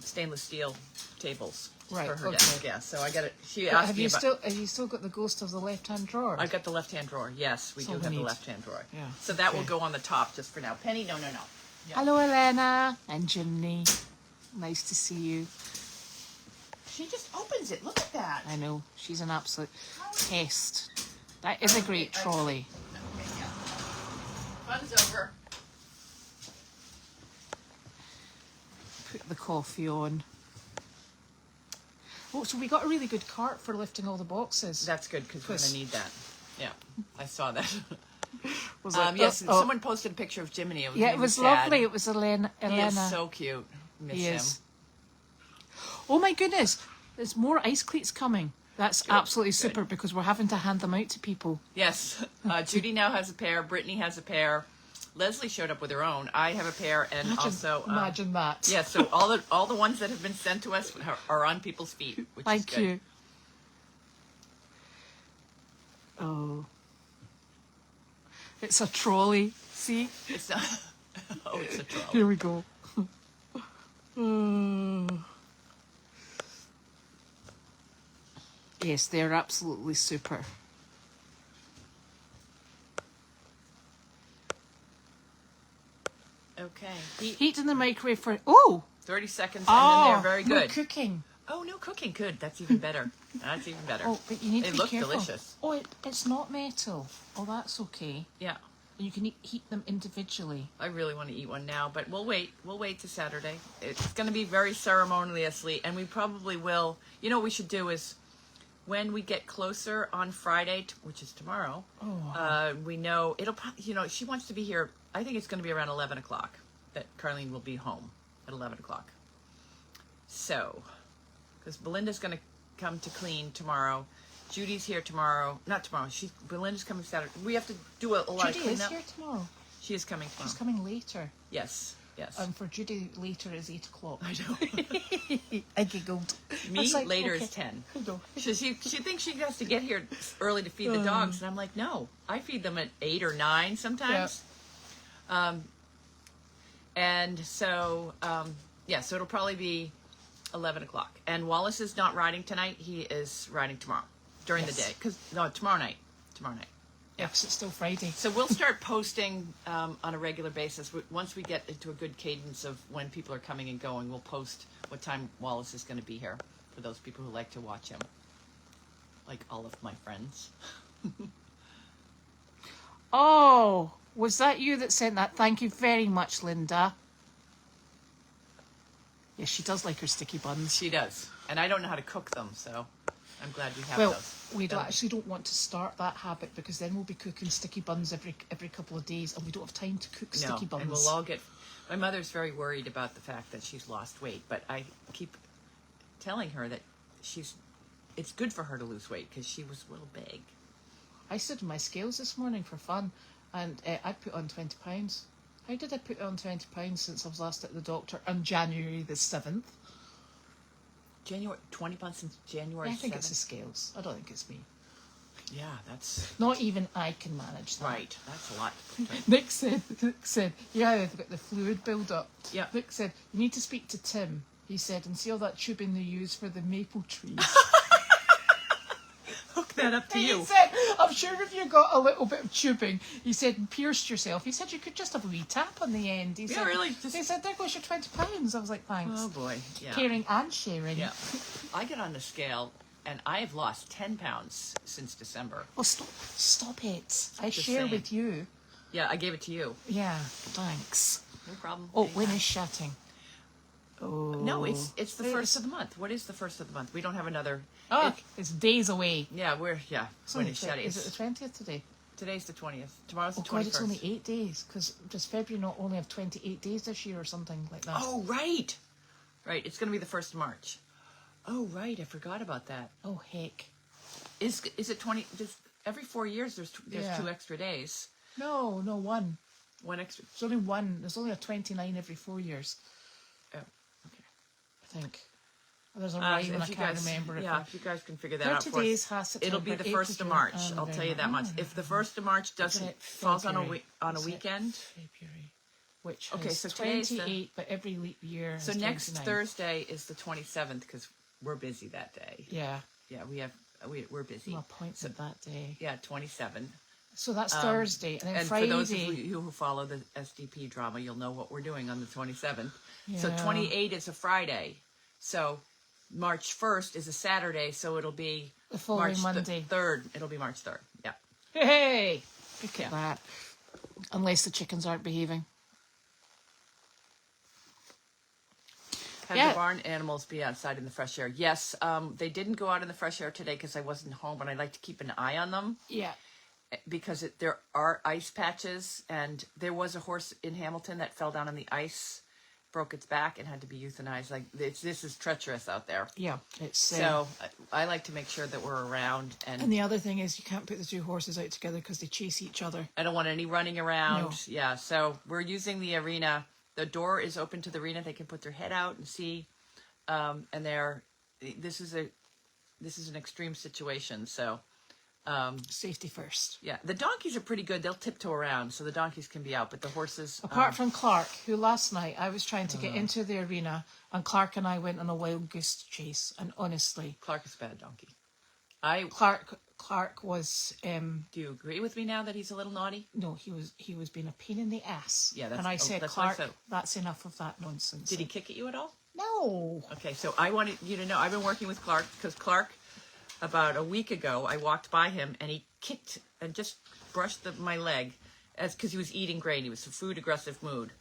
stainless steel tables Right, for her okay. desk. Yeah. So I got it. She But asked have me you about. still got the ghost of the left-hand drawer? I got the left-hand drawer. Yes, we That's do all we have the need. left-hand drawer. Yeah, So that will okay. go on the top just for now. Penny, no. Yeah. Hello, Elena and Janine. Nice to see you. She just opens it. Look at that. I know, she's an absolute pest. That is a great trolley. Okay, yeah. Fun's over. Put the coffee on. Oh, so we got a really good cart for lifting all the boxes. That's good because we're going to need that. Yeah, I saw that. Was it? Yes, Oh, someone posted a picture of Jiminy. yeah, it was lovely. It was Elena. He is so cute. Miss He him. is. Oh my goodness, there's more ice cleats coming. That's absolutely super because we're having to hand them out to people. Yes. Judy now has a pair. Brittany has a pair. Leslie showed up with her own. I have a pair, and Imagine that. Yeah, so all the ones that have been sent to us are on people's feet, which is Thank good. you. Oh. It's a trolley. See? It's not, oh, it's a trolley. Here we go. Oh. Yes, they're absolutely super. Okay. Heat in the microwave for 30 seconds, and oh, then they're very no good. cooking. Oh, no cooking. Good. That's even better. That's even better. Oh, but you need They to be look careful. delicious. Oh, it's not metal. Oh, that's okay. Yeah. You can heat them individually. I really want to eat one now, but we'll wait. We'll wait to Saturday. It's going to be very ceremoniously, and we probably will. You know what we should do is when we get closer on Friday, which is tomorrow, we know it'll, she wants to be here. I think it's going to be around 11 o'clock that Carlene will be home at 11 o'clock. So, because Belinda's going to come to clean tomorrow. Judy's here tomorrow. Not tomorrow. Belinda's coming Saturday. We have to do a lot of Judy cleanup. is here tomorrow. She is coming tomorrow. She's coming later. Yes. Yes. For Judy, later is 8 o'clock. I know. I giggled. Me, It's like, later okay. is 10. I know. She thinks she has to get here early to feed the dogs. And I'm like, no. I feed them at 8 or 9 sometimes. And so, so it'll probably be 11 o'clock. And Wallace is not riding tonight. He is riding tomorrow during the day. Tomorrow night. Tomorrow night. Yeah, 'cause it's still Friday. So we'll start posting on a regular basis. Once we get into a good cadence of when people are coming and going, we'll post what time Wallace is going to be here for those people who like to watch him. Like all of my friends. Oh, was that you that sent that? Thank you very much, Linda. Yeah, she does like her sticky buns. She does. And I don't know how to cook them, so I'm glad we have Well, those. we don't want to start that habit because then we'll be cooking sticky buns every couple of days, and we don't have time to cook sticky buns. And we'll all get... My mother's very worried about the fact that she's lost weight, but I keep telling her that it's good for her to lose weight because she was a little big. I stood on my scales this morning for fun, and I put on 20 pounds. How did I put on 20 pounds since I was last at the doctor on January the 7th? 20 months since January 7th? I think it's the scales. I don't think it's me. Yeah, that's... Not even I can manage that. Right, that's a lot. Nick said, yeah, they've got the fluid build-up. Yeah. Nick said, you need to speak to Tim, he said, and see all that tubing they use for the maple trees. Hook that up to you. He said, I'm sure if you got a little bit of tubing, he said, and pierced yourself, he said you could just have a wee tap on the end. He said, really? He said, there goes your 20 pounds. I was like, thanks. Oh, boy. Yeah. Caring and sharing. Yeah. I get on the scale, and I have lost 10 pounds since December. Well, stop it. I Just share saying. with you. Yeah, I gave it to you. Yeah, thanks. No problem. Oh, when is shutting? Oh. No, it's the first of the month. What is the first of the month? We don't have another... Oh, it's days away. Yeah, when it's shutting. Is it the 20th today? Today's the 20th. Tomorrow's the 21st. God, it's only 8 days. Because does February not only have 28 days this year or something like that? Oh, right. Right, it's going to be the 1st of March. Oh, right, I forgot about that. Oh, heck. Is it 20... every 4 years there's Yeah. 2 extra days. No, one. One extra... There's only one. There's only a 29 every 4 years, Oh, okay. I think. There's a rhyme and I If you can't guys, remember it. yeah, if you guys can figure that out 30 for us. days has to It'll be the 1st of March. I'll tell you that much. If the 1st of March doesn't falls on a weekend, February, which okay, has so today's 28, but every leap year. So has next 29. Thursday is the 27th because we're busy that day. Yeah, Yeah, we're busy. my appointment that day. Yeah, 27. So that's Thursday, and then And Friday. for those of you who follow the SDP drama, you'll know what we're doing on the 27th. So Yeah. 28 is a Friday. So March 1st is a Saturday, so it'll be The following March Monday. 3rd. It'll be March 3rd. Yeah. Hey, look Yeah. at that. Unless the chickens aren't behaving. Have Yeah. the barn animals be outside in the fresh air? Yes, they didn't go out in the fresh air today because I wasn't home, but I like to keep an eye on them Yeah. because there are ice patches, and there was a horse in Hamilton that fell down on the ice, broke its back, and had to be euthanized. Like this is treacherous out there. Yeah, it's So I like to make sure that we're around, And the other thing is you can't put the two horses out together because they chase each other. I don't want any running around. No. Yeah, so we're using the arena. The door is open to the arena. They can put their head out and see. And this is an extreme situation. So Safety first. yeah, the donkeys are pretty good. They'll tiptoe around, so the donkeys can be out. But the horses, Apart from Clark, who last night I was trying to get into the arena, and Clark and I went on a wild goose chase. And honestly, Clark is a bad donkey. Clark was Do you agree with me now that he's a little naughty? no, he was being a pain in the ass. Yeah, and I said, that's what I Clark, said. that's enough of that nonsense. Did he kick at you at all? No. Okay, so I wanted you to know I've been working with Clark because Clark, about a week ago, I walked by him and he kicked and just brushed my leg because he was eating grain. He was a food aggressive mood.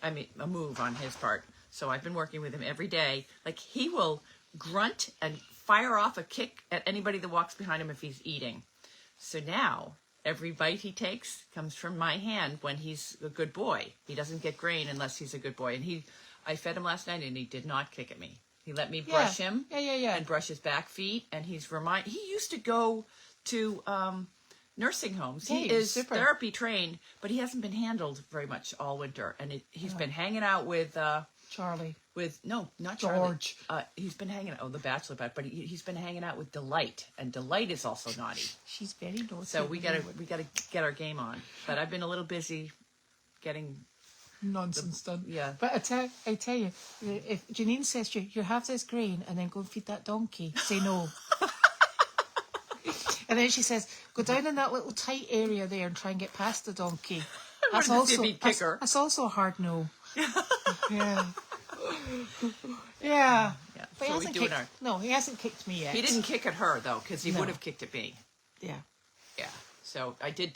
I mean, a move on his part. So I've been working with him every day. Like he will grunt and fire off a kick at anybody that walks behind him if he's eating. So now every bite he takes comes from my hand when he's a good boy. He doesn't get grain unless he's a good boy. And I fed him last night and he did not kick at me. He let me brush him Yeah. and brush his back feet. And he used to go to nursing homes. Yeah, He he was is super. therapy trained, but he hasn't been handled very much all winter. And he's been hanging out with Charlie. no, not Charlie. George. He's been hanging out. Oh, the bachelor, but he's been hanging out with Delight, and Delight is also naughty. She's very naughty. So we gotta get our game on. But I've been a little busy getting. nonsense done. Yeah. But I tell you, if Janine says to you, you have this grain and then go and feed that donkey, say no. And then she says, go down in that little tight area there and try and get past the donkey. That's also that's also a hard no. Yeah. Yeah. Yeah. But So we do it no, he hasn't kicked me yet. He didn't kick at her though, because he No. would have kicked at me. Yeah. Yeah. So I did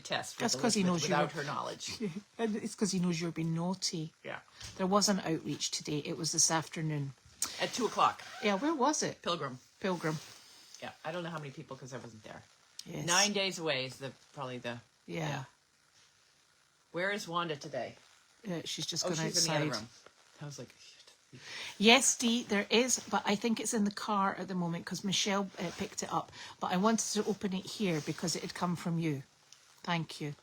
test. That's with 'cause he Elizabeth knows you without were- her knowledge. And it's because he knows you're being naughty. Yeah. There was an outreach today. It was this afternoon. At 2:00. Yeah, where was it? Pilgrim. Pilgrim. Yeah. I don't know how many people because I wasn't there. Yes. 9 days away is probably the. Yeah. Where is Wanda today? She's just Oh, gone she's outside. in the other room. I was like, shit. Yes, Dee, there is, but I think it's in the car at the moment because Michelle picked it up. But I wanted to open it here because it had come from you. Thank you.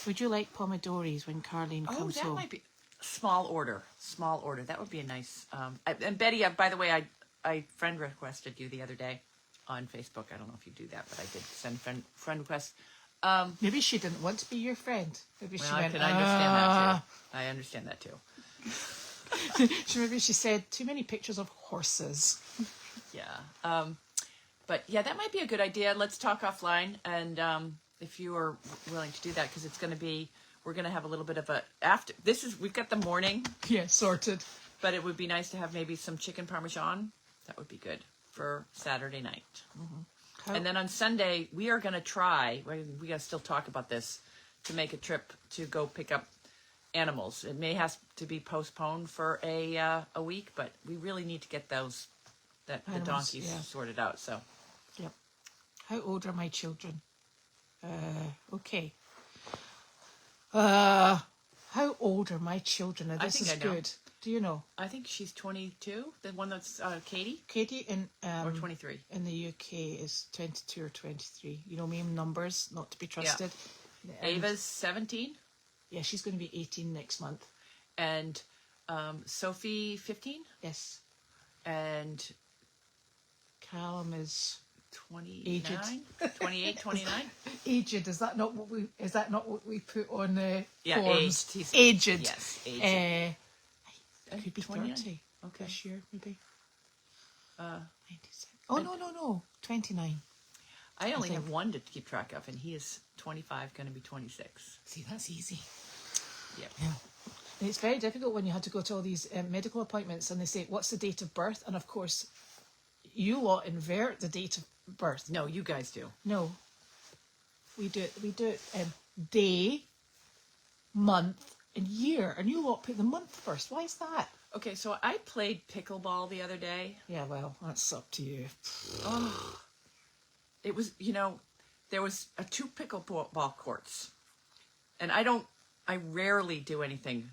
Would you like pomodores when Carlene Oh, comes that home? might be small order. Small order. That would be a nice. And Betty, by the way, I friend requested you the other day on Facebook. I don't know if you do that, but I did send friend requests. Maybe she didn't want to be your friend. Maybe she Well, I went, can understand that too. I understand that too. Maybe she said, too many pictures of horses. Yeah. But yeah, that might be a good idea. Let's talk offline, and if you are willing to do that, because it's going to be, we're going to have a little bit of a after. We've got the morning, Yeah, sorted. but it would be nice to have maybe some chicken parmesan. That would be good for Saturday night. And then on Sunday, we are going to try, we got to still talk about this, to make a trip to go pick up animals. It may have to be postponed for a week, but we really need to get the Animals, donkeys yeah. sorted out. So Yep. How old are my children? Okay. How old are my children? Now, I this think is I know. good. Do you know? I think she's 22. The one that's Katie, Katie in or 23. in the UK is 22 or 23. You know me, numbers, not to be trusted. Ava's 17, Yeah, she's going to be 18 next month. and Sophie 15, Yes. and Callum is 29, 28, 29. aged. Is that not what we put on the Yeah, forms? aged. He's- Aged. Yes, aged. Could be 29. 30 Okay. this year, maybe. 96. I- No. 29. I only think. have one to keep track of, and he is 25, going to be 26. See, that's easy. Yep. Yeah. And it's very difficult when you have to go to all these medical appointments and they say, what's the date of birth? And of course, you lot invert the date of birth. No, you guys do. No. We do it day, month, and year. And you lot put the month first. Why is that? Okay, so I played pickleball the other day. Yeah, well, that's up to you. Oh, it was, there was 2 pickleball courts, and I rarely do anything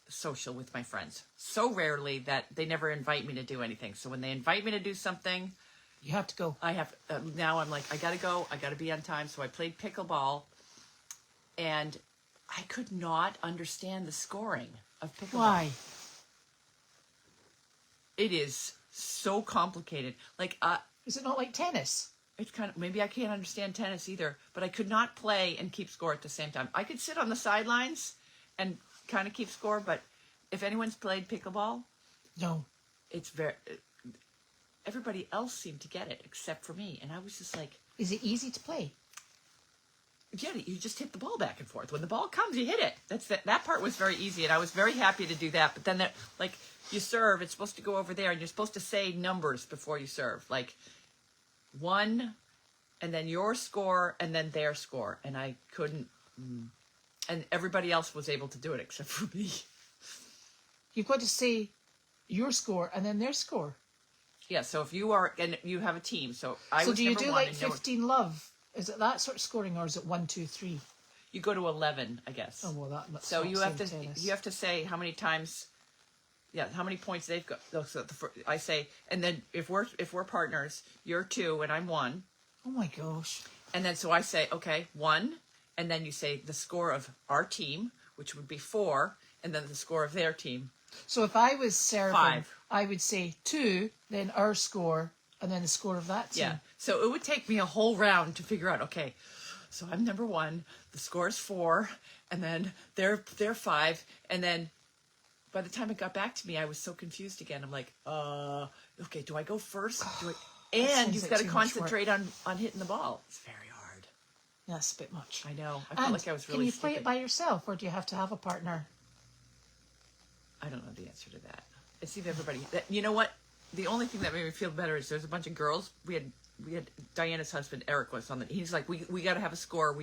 social with my friends. So rarely that they never invite me to do anything. So when they invite me to do something, You have to go. I have, now I'm like, I gotta go, I gotta be on time. So I played pickleball, and I could not understand the scoring of pickleball. Why? It is so complicated. Like, Is it not like tennis? it's kind of, maybe I can't understand tennis either, but I could not play and keep score at the same time. I could sit on the sidelines and kind of keep score, but if anyone's played pickleball, No. it's everybody else seemed to get it except for me. And I was just like, Is it easy to play? yeah, you just hit the ball back and forth. When the ball comes, you hit it. That part was very easy, and I was very happy to do that. But then you serve, it's supposed to go over there, and you're supposed to say numbers before you serve. Like 1, and then your score, and then their score. And I couldn't, and everybody else was able to do it except for me. You've got to say your score and then their score. Yeah, so if you are, and you have a team, so I So was do you number do 1. like and no one- 15 love? Is it that sort of scoring, or is it 1, 2, 3? You go to 11, I guess. Oh, well, that's So not you have to same tennis. you have to say how many times, how many points they've got. So I say, and then if we're partners, you're 2 and I'm 1, Oh my gosh. and then so I say, okay, 1, and then you say the score of our team, which would be 4, and then the score of their team. So if I was serving, 5. I would say 2, then our score, and then the score of that team. Yeah. So it would take me a whole round to figure out, okay, so I'm number 1, the score is 4, and then they're 5, and then by the time it got back to me, I was so confused again. I'm like, okay, do I go first? And sounds you've like got to too much concentrate on hitting the ball. It's very hard. That's a bit much. I know. I felt And like I was really can you play stupid. it by yourself, or do you have to have a partner? I don't know the answer to that. It seemed everybody. You know what? The only thing that made me feel better is there's a bunch of girls. We had Diana's husband Eric was on he's like, we got to have a score.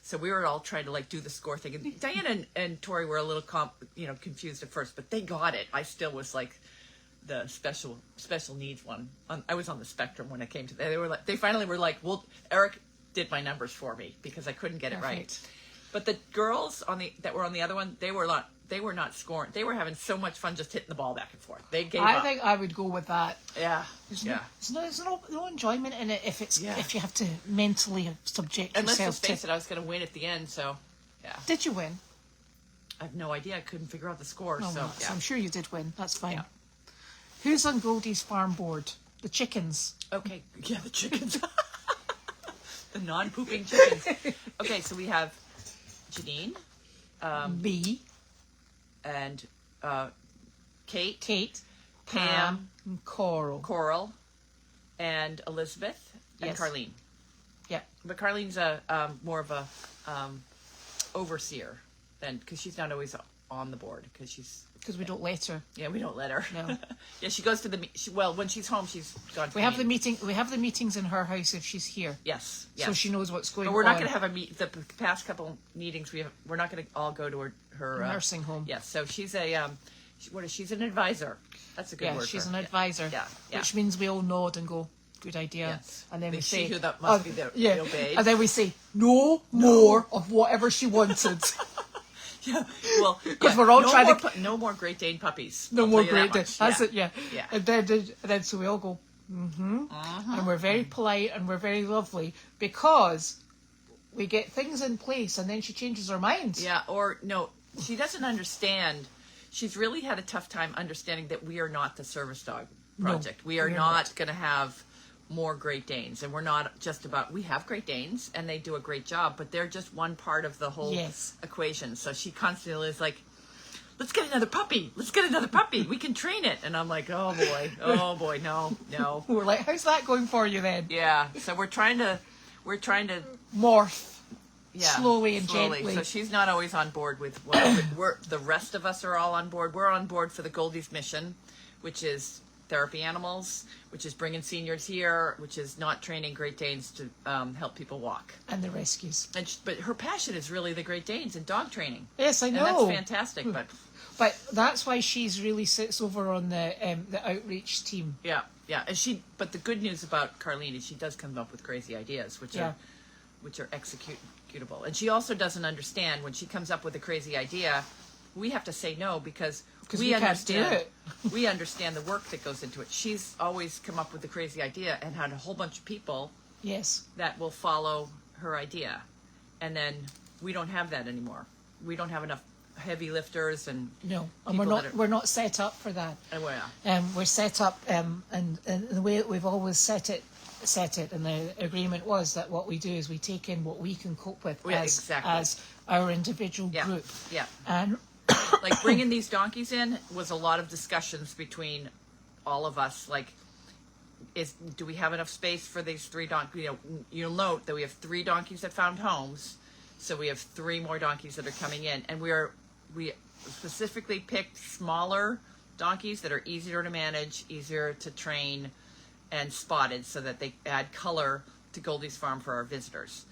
So we were all trying to like do the score thing, and Diana and Tori were a little confused at first, but they got it. I still was like the special needs one. I was on the spectrum when it came to that. They finally were like, well, Eric did my numbers for me because I couldn't get it right. But the girls that were on the other one, they were not scoring. They were having so much fun just hitting the ball back and forth. They gave up. I think I would go with that. Yeah. There's no enjoyment in it if you have to mentally subject and yourself to. let's just face it, I was going to win at the end, so yeah. Did you win? I have no idea. I couldn't figure out the score, Oh, so well, yeah. I'm sure you did win. That's fine. Yeah. Who's on Goldy's farm board? The chickens. Okay, yeah, the chickens. The non-pooping chickens. Okay, so we have Janine, B, and Kate, Pam, and Coral, and Elizabeth, and Yes. Carlene. Yeah. But Carlene's more of a overseer because she's not always on the board Because we don't let her. we don't let her. No. Yeah, she goes to when she's home, she's gone to We have the meetings in her house if she's here. Yes. So she knows what's going on. But we're not going to have the past couple meetings we're not going to all go to her nursing home. Yes, so she's a she's an advisor. That's a good word. She's for an her. advisor. Yeah. Which means we all nod and go, good idea. Yes. And then They we see say, who that must be the obeyed. And then we say, no more of whatever she wanted. Yeah, well, Because we're all trying to no more Great Dane puppies. No I'll more tell you Great Dane. much. That's it, yeah. Yeah. And then so we all go, and we're very polite and we're very lovely because we get things in place and then she changes her mind. Yeah, or no, she doesn't understand. She's really had a tough time understanding that we are not the service dog project. We are not going to have more Great Danes, and we're not just about. We have Great Danes, and they do a great job, but they're just one part of the whole equation. So she constantly is like, "Let's get another puppy. Let's get another puppy. We can train it." And I'm like, "Oh boy, no." We're like, how's that going for you then? Yeah. So we're trying to morph. yeah, slowly and gently. So she's not always on board with the rest of us are all on board. We're on board for the Goldy's mission, which is therapy animals, which is bringing seniors here, which is not training Great Danes to help people walk. And the rescues. But her passion is really the Great Danes and dog training. Yes, I know. And that's fantastic. But that's why she's really sits over on the outreach team. Yeah. And but the good news about Carlene is she does come up with crazy ideas, which are executable. And she also doesn't understand when she comes up with a crazy idea, we have to say no because we understand can't do it. We understand the work that goes into it. She's always come up with a crazy idea and had a whole bunch of people that will follow her idea. And then we don't have that anymore. We don't have enough heavy lifters and we're not set up for that. We're set up and the way that we've always set it and the agreement was that what we do is we take in what we can cope with as our individual group. And like bringing these donkeys in was a lot of discussions between all of us. Like, do we have enough space for these 3 donkeys? You'll note that we have 3 donkeys that found homes, so we have 3 more donkeys that are coming in, and we specifically picked smaller donkeys that are easier to manage, easier to train, and spotted, so that they add color to Goldy's farm for our visitors.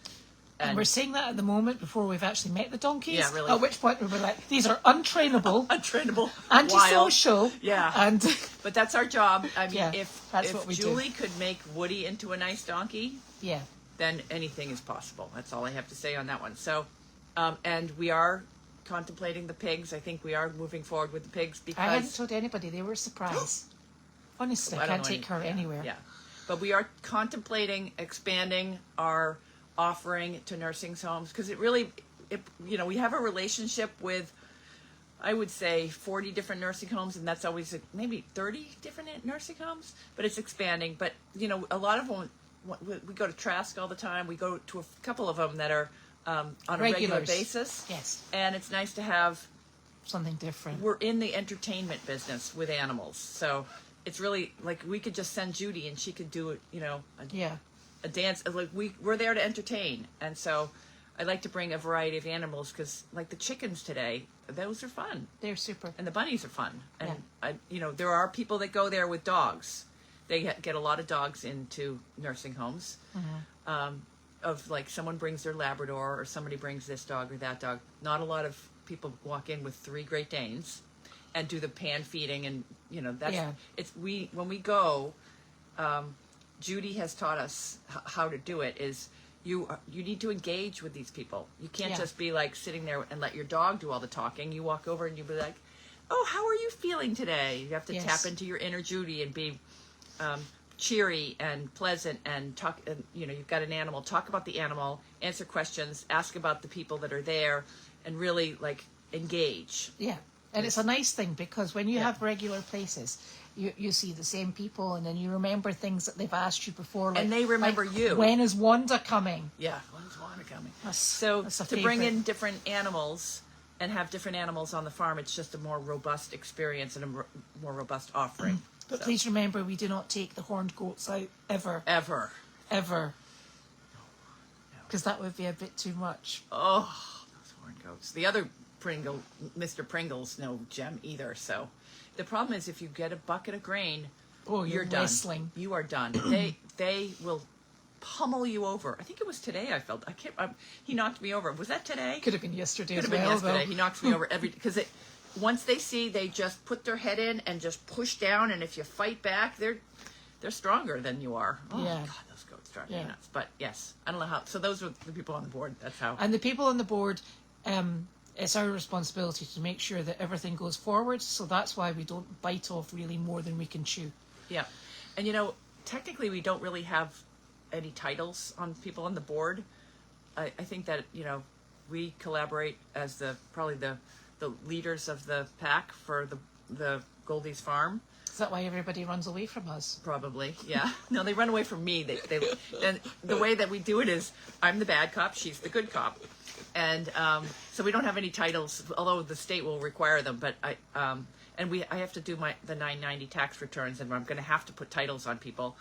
And we're saying that at the moment before we've actually met the donkeys. Yeah, really. At which point we were like, these are untrainable, antisocial. Wild. Yeah. But that's our job. I mean, if Julie could make Woody into a nice donkey, then anything is possible. That's all I have to say on that one. So, and we are contemplating the pigs. I think we are moving forward with the pigs because I hadn't told anybody. They were surprised. Honestly, I can't take her anywhere. Yeah. But we are contemplating expanding our offering to nursing homes because we have a relationship with, I would say, 40 different nursing homes, and that's always maybe 30 different nursing homes, but it's expanding. But a lot of them, we go to Trask all the time. We go to a couple of them that are on a regular basis. Yes. And it's nice to have something different. We're in the entertainment business with animals, so it's really like we could just send Judy and she could do a dance. Like we're there to entertain, and so I like to bring a variety of animals because, like the chickens today, those are fun. They're super, and the bunnies are fun. And there are people that go there with dogs they get a lot of dogs into nursing homes. Of like someone brings their Labrador or somebody brings this dog or that dog. Not a lot of people walk in with 3 Great Danes and do the pan feeding, and that's it's when we go. Judy has taught us how to do it. Is you need to engage with these people. You can't just be like sitting there and let your dog do all the talking. You walk over and you be like, "Oh, how are you feeling today?" You have to tap into your inner Judy and be cheery and pleasant and talk. And you've got an animal. Talk about the animal. Answer questions. Ask about the people that are there, and really like engage. Yeah, and it's a nice thing because when you have regular places, you see the same people, and then you remember things that they've asked you before, and they remember you. When is Wanda coming? Yeah, when is Wanda coming? That's to bring in different animals and have different animals on the farm, it's just a more robust experience and a more robust offering. But please remember, we do not take the horned goats out ever. Ever. Because that would be a bit too much. Oh, those horned goats. The other Pringle, Mr. Pringle's no gem either. So the problem is if you get a bucket of grain, you're done. Wrestling. You are done. They will pummel you over. I think it was today. He knocked me over. Was that today? Could have been yesterday. Could have been yesterday. He knocks me over because once they see, they just put their head in and just push down, and if you fight back, they're stronger than you are. Oh God, those goats drive me nuts. But yes, I don't know how. So those are the people on the board. That's how. And the people on the board, it's our responsibility to make sure that everything goes forward. So that's why we don't bite off really more than we can chew. Yeah, and technically we don't really have any titles on people on the board. I think that we collaborate as probably the leaders of the pack for the Goldy's farm. Is that why everybody runs away from us? Probably, yeah. No, they run away from me. And the way that we do it is I'm the bad cop, she's the good cop, and so we don't have any titles, although the state will require them. But I have to do the 990 tax returns, and I'm going to have to put titles on people.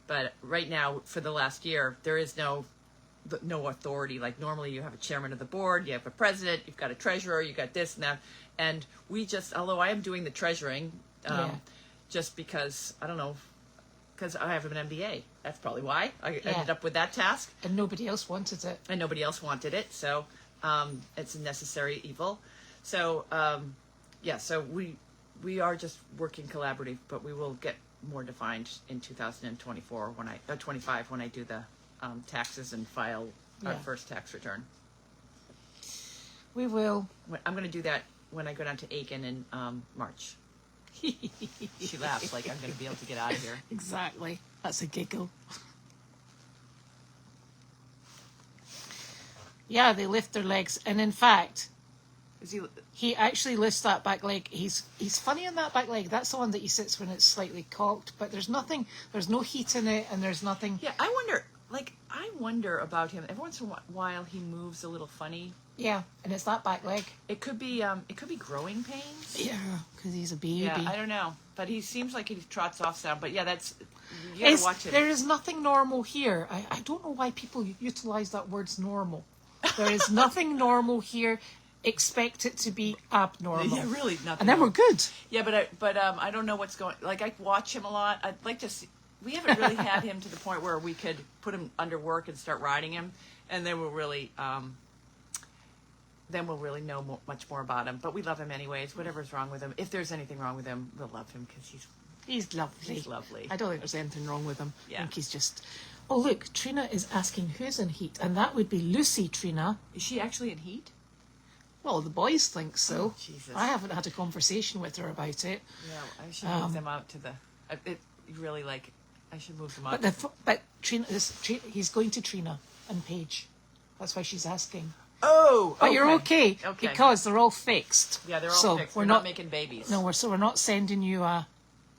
But right now, for the last year, there is no authority. Like normally you have a chairman of the board, you have a president, you've got a treasurer, you got this and that. And we although I am doing the treasuring, just because, I don't know, because I have an MBA. That's probably why I ended up with that task. And nobody else wanted it. So it's a necessary evil. So, so we are just working collaborative, but we will get more defined in 2024 25 when I do the taxes and file our first tax return. We will. I'm going to do that when I go down to Aiken in March. She laughs like I'm going to be able to get out of here. Exactly. That's a giggle. Yeah, they lift their legs, and in fact, he actually lifts that back leg. He's funny on that back leg. That's the one that he sits when it's slightly cocked, but there's no heat in it, and there's nothing. Yeah, I wonder about him. Every once in a while, he moves a little funny. Yeah, and it's that back leg. It could be growing pains. Yeah, because he's a baby. Yeah, I don't know, but he seems like he trots off sound. But yeah, you gotta watch it. There is nothing normal here. I don't know why people utilize that word's normal. There is nothing normal here. Expect it to be abnormal. Yeah, really, nothing. And then we're good. Yeah, but I don't know what's going. Like I watch him a lot. I'd like to see. We haven't really had him to the point where we could put him under work and start riding him, and then we'll really know much more about him. But we love him anyways. Whatever's wrong with him, if there's anything wrong with him, we'll love him because he's lovely. He's lovely. I don't think there's anything wrong with him. Yeah. I think he's just. Oh look, Trina is asking who's in heat, and that would be Lucy. Trina, is she actually in heat? Well, the boys think so. Oh, Jesus. I haven't had a conversation with her about it. Yeah, I should move them out to the. I should move them out. But Trina, he's going to Trina and Paige. That's why she's asking. Oh, but you're okay because they're all fixed. Yeah, they're all fixed. We're not making babies. No, we're not sending you a.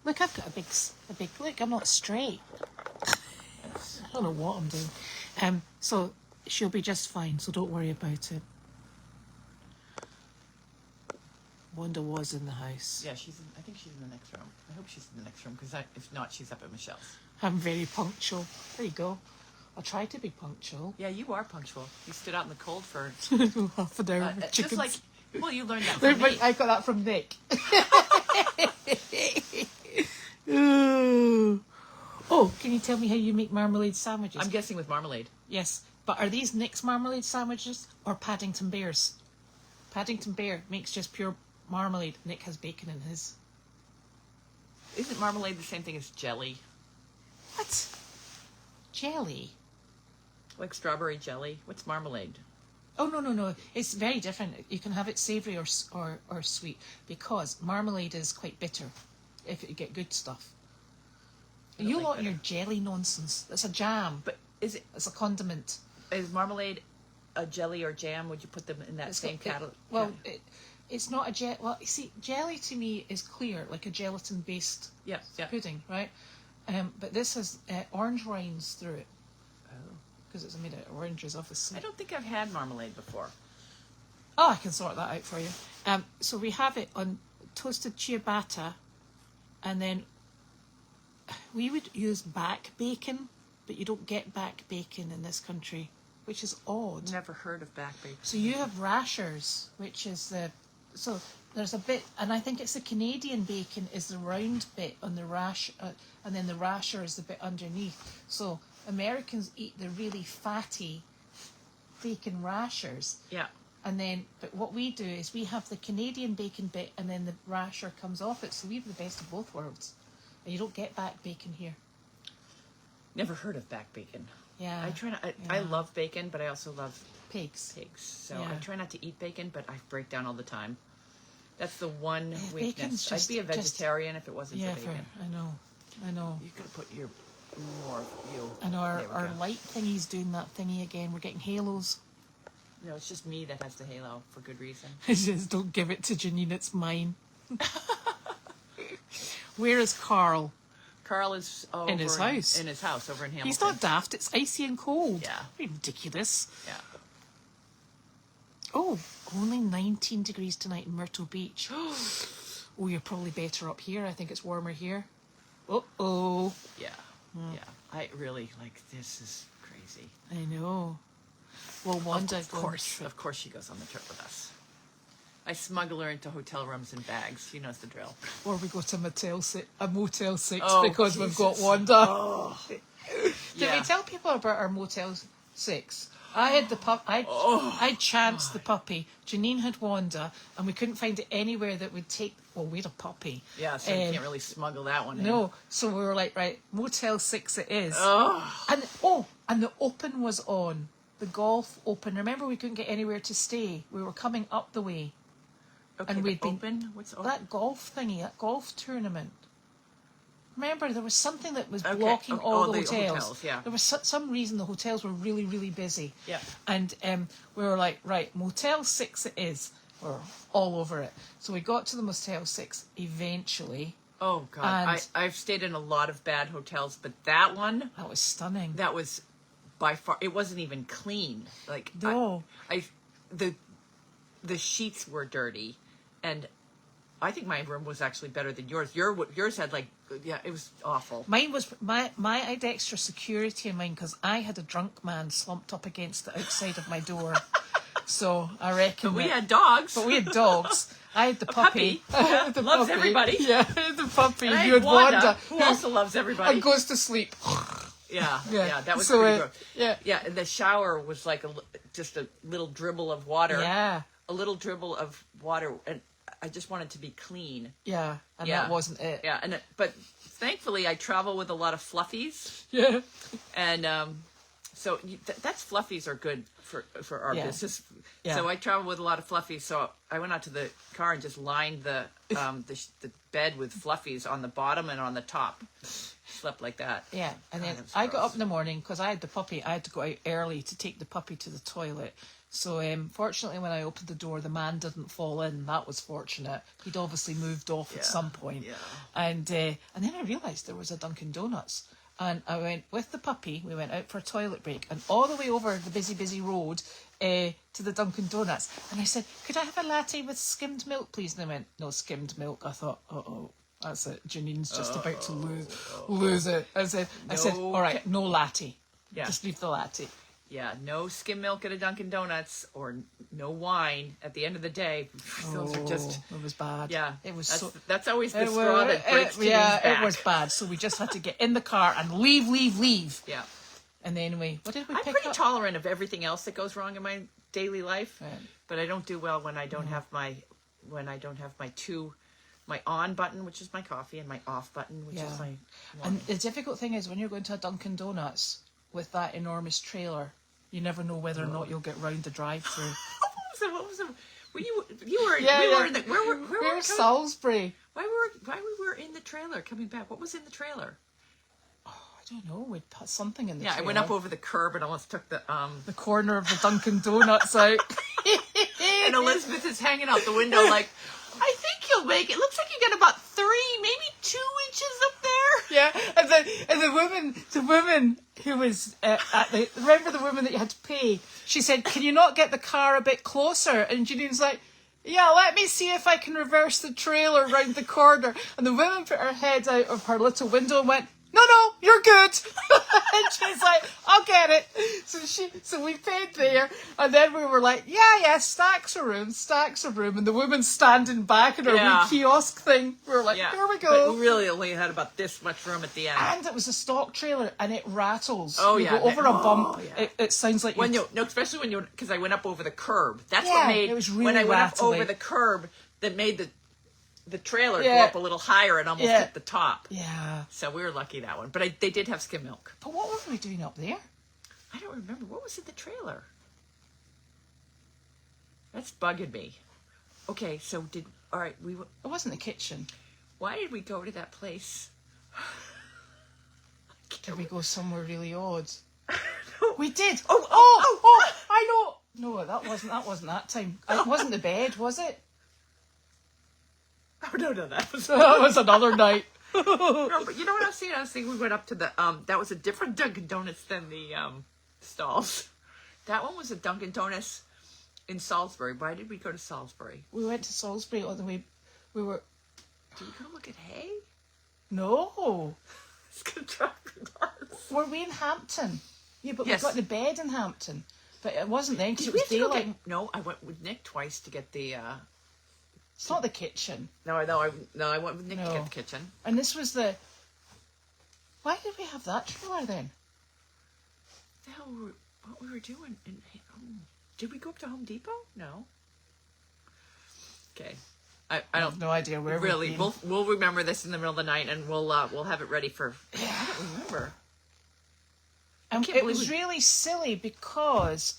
Look, I've got a big look. I'm not straight. I don't know what I'm doing. So she'll be just fine. So don't worry about it. Wanda was in the house. Yeah, I think she's in the next room. I hope she's in the next room because if not, she's up at Michelle's. I'm very punctual. There you go. I'll try to be punctual. Yeah, you are punctual. You stood out in the cold for half an hour. Just like, well, you learned that from me. I got that from Nick. Oh, can you tell me how you make marmalade sandwiches? I'm guessing with marmalade. Yes, but are these Nick's marmalade sandwiches or Paddington Bear's? Paddington Bear makes just pure marmalade. Nick has bacon in his. Isn't marmalade the same thing as jelly? What? Jelly? Like strawberry jelly? What's marmalade? Oh, no. It's very different. You can have it savoury or sweet, because marmalade is quite bitter if you get good stuff. You like lot bitter. your jelly nonsense. It's a jam. But is it It's a condiment. is marmalade a jelly or jam? Would you put them in that same category? It's not a jelly. Well, you see, jelly to me is clear, like a gelatin-based Yeah. pudding, right? But this has orange rinds through it, Oh. because it's made out of oranges, obviously. I don't think I've had marmalade before. Oh, I can sort that out for you. So we have it on toasted ciabatta, and then we would use back bacon, but you don't get back bacon in this country, which is odd. Never heard of back bacon. So you have rashers, which is so there's a bit, and I think it's the Canadian bacon is the round bit on the rash, and then the rasher is the bit underneath. So Americans eat the really fatty bacon rashers. Yeah. And then, but what we do is we have the Canadian bacon bit, and then the rasher comes off it. So we have the best of both worlds. And you don't get back bacon here. Never heard of back bacon. Yeah. I love bacon, but I also love Pigs. pigs. So Yeah. I try not to eat bacon, but I break down all the time. That's the one weakness. bacon's I'd be a vegetarian if it wasn't Yeah, for bacon. I know. You could put your more you. And There we our go. light thingy's doing that thingy again. We're getting halos. No, it's just me that has the halo for good reason. I just don't give it to Janine, it's mine. Where is Carl? Carl is In his house. In his house over in Hamilton. He's not daft, it's icy and cold. Yeah. Ridiculous. Yeah. Oh, only 19 degrees tonight in Myrtle Beach. Oh, you're probably better up here. I think it's warmer here. Uh-oh. Yeah. Yeah. I really this is crazy. I know. Well, Wanda, Of course she goes on the trip with us. I smuggle her into hotel rooms in bags. She knows the drill. Or we go to a Motel 6 Oh, because we've got Jesus. Wanda. Oh. Did we tell people about our Motel 6? I had the pup. I chanced the puppy. Janine had Wanda, and we couldn't find it anywhere that would take. Well, we had a puppy. Yeah, so you can't really smuggle that one in. No, so we were like, right, Motel 6 it is. Oh. And the Open was on. The Golf Open. Remember, we couldn't get anywhere to stay. We were coming up the way. Okay, And we'd been- open? What's open? That golf thingy, that golf tournament. Remember, there was something that was Okay. blocking all the hotels. hotels, yeah. There was some reason the hotels were really, really busy. Yeah. And we were like, right, Motel 6 it is. We're all over it. So we got to the Motel 6 eventually. Oh, God. And- I've stayed in a lot of bad hotels, but that one, That was stunning. that was by far, it wasn't even clean. Like, No. the sheets were dirty, and I think my room was actually better than yours. Yours had it was awful. Mine was, I had extra security in mine because I had a drunk man slumped up against the outside of my door. So I reckon But we had dogs. But we had dogs. I had the puppy. puppy. I had the Loves puppy. everybody. Yeah, I had the puppy. And I You had had Wanda, who also loves everybody. and goes to sleep. Yeah, Yeah. that was So, pretty gross. yeah. Yeah, and the shower was like just a little dribble of water. Yeah, A little dribble of water, and I just wanted to be clean. yeah, and Yeah. that wasn't it. Yeah, but thankfully I travel with a lot of fluffies, Yeah, and so that's fluffies are good for our Yeah. business. Yeah. So I travel with a lot of fluffies. So I went out to the car and just lined the bed with fluffies on the bottom and on the top. Slept like that. yeah. And God, then that was I got gross. up in the morning because I had the puppy. I had to go out early to take the puppy to the toilet. So fortunately, when I opened the door, the man didn't fall in. That was fortunate. He'd obviously moved off at some point. Yeah. And then I realised there was a Dunkin' Donuts. And I went with the puppy. We went out for a toilet break, and all the way over the busy road to the Dunkin' Donuts. And I said, "Could I have a latte with skimmed milk, please?" And they went, "No skimmed milk." I thought, "Uh-oh, that's it. Janine's just about to lose it." I said, No "All right, no latte. Yeah. Just leave the latte." Yeah, no skim milk at a Dunkin' Donuts or no wine at the end of the day. Those are just... It was bad. Yeah, It was that's always the straw that breaks Janine's back. it was bad. So we just had to get in the car and leave. Yeah. And then what did we I'm pick pretty up? tolerant of everything else that goes wrong in my daily life, Right. but I don't do well when I don't have my my on button, which is my coffee, and my off button, which is my wine. And the difficult thing is when you're going to a Dunkin' Donuts with that enormous trailer, you never know whether or not you'll get round the drive-through. What was it? Where Salisbury. Why we were in the trailer coming back? What was in the trailer? I don't know. We'd put something in the trailer. I went up over the curb and almost took the corner of the Dunkin' Donuts out. And Elizabeth is hanging out the window like, I think you'll make it. Looks like you got about 3, maybe 2 inches up there. Yeah, and the woman who was remember the woman that you had to pay? She said, "Can you not get the car a bit closer?" And Janine's like, "Yeah, let me see if I can reverse the trailer round the corner." And the woman put her head out of her little window and went, "No, you're good." And she's like, "I'll get it." So we paid there, and then we were like, yeah, stacks of room. And the woman standing back in her wee kiosk thing. We were like, here we go. But we really only had about this much room at the end. And it was a stock trailer, and it rattles. Oh, you go over a bump, it sounds like especially when because I went up over the curb. That's Yeah, what made it was really when I went up rattly. over the curb that made the trailer go up a little higher and almost hit the top. Yeah. So we were lucky that one. But they did have skim milk. But what were we doing up there? I don't remember. What was in the trailer? That's bugging me. Okay, so it wasn't the kitchen. Why did we go to that place? Did we go somewhere really odd? No. We did. Oh, I know. No, that wasn't that time. It wasn't the bed, was it? Oh, no, that was that was another night. No, but you know what I was thinking? I was thinking we went up to the that was a different Dunkin' Donuts than the stalls. That one was a Dunkin' Donuts in Salisbury. Why did we go to Salisbury? We went to Salisbury on the way. We were. Did we go look at hay? No. It's gonna drive me nuts. Were we in Hampton? Yeah, but Yes. we got the bed in Hampton. But it wasn't then because Did it we was have to go daylight. get, no, I went with Nick twice to get the. It's not the kitchen. No, I went with Nick to get the kitchen. And this was the. Why did we have that trailer then? The hell, what we were doing? Did we go up to Home Depot? No. Okay, I don't. have no idea where really. we've been. We'll remember this in the middle of the night, and we'll have it ready for. I don't remember. And it was really silly because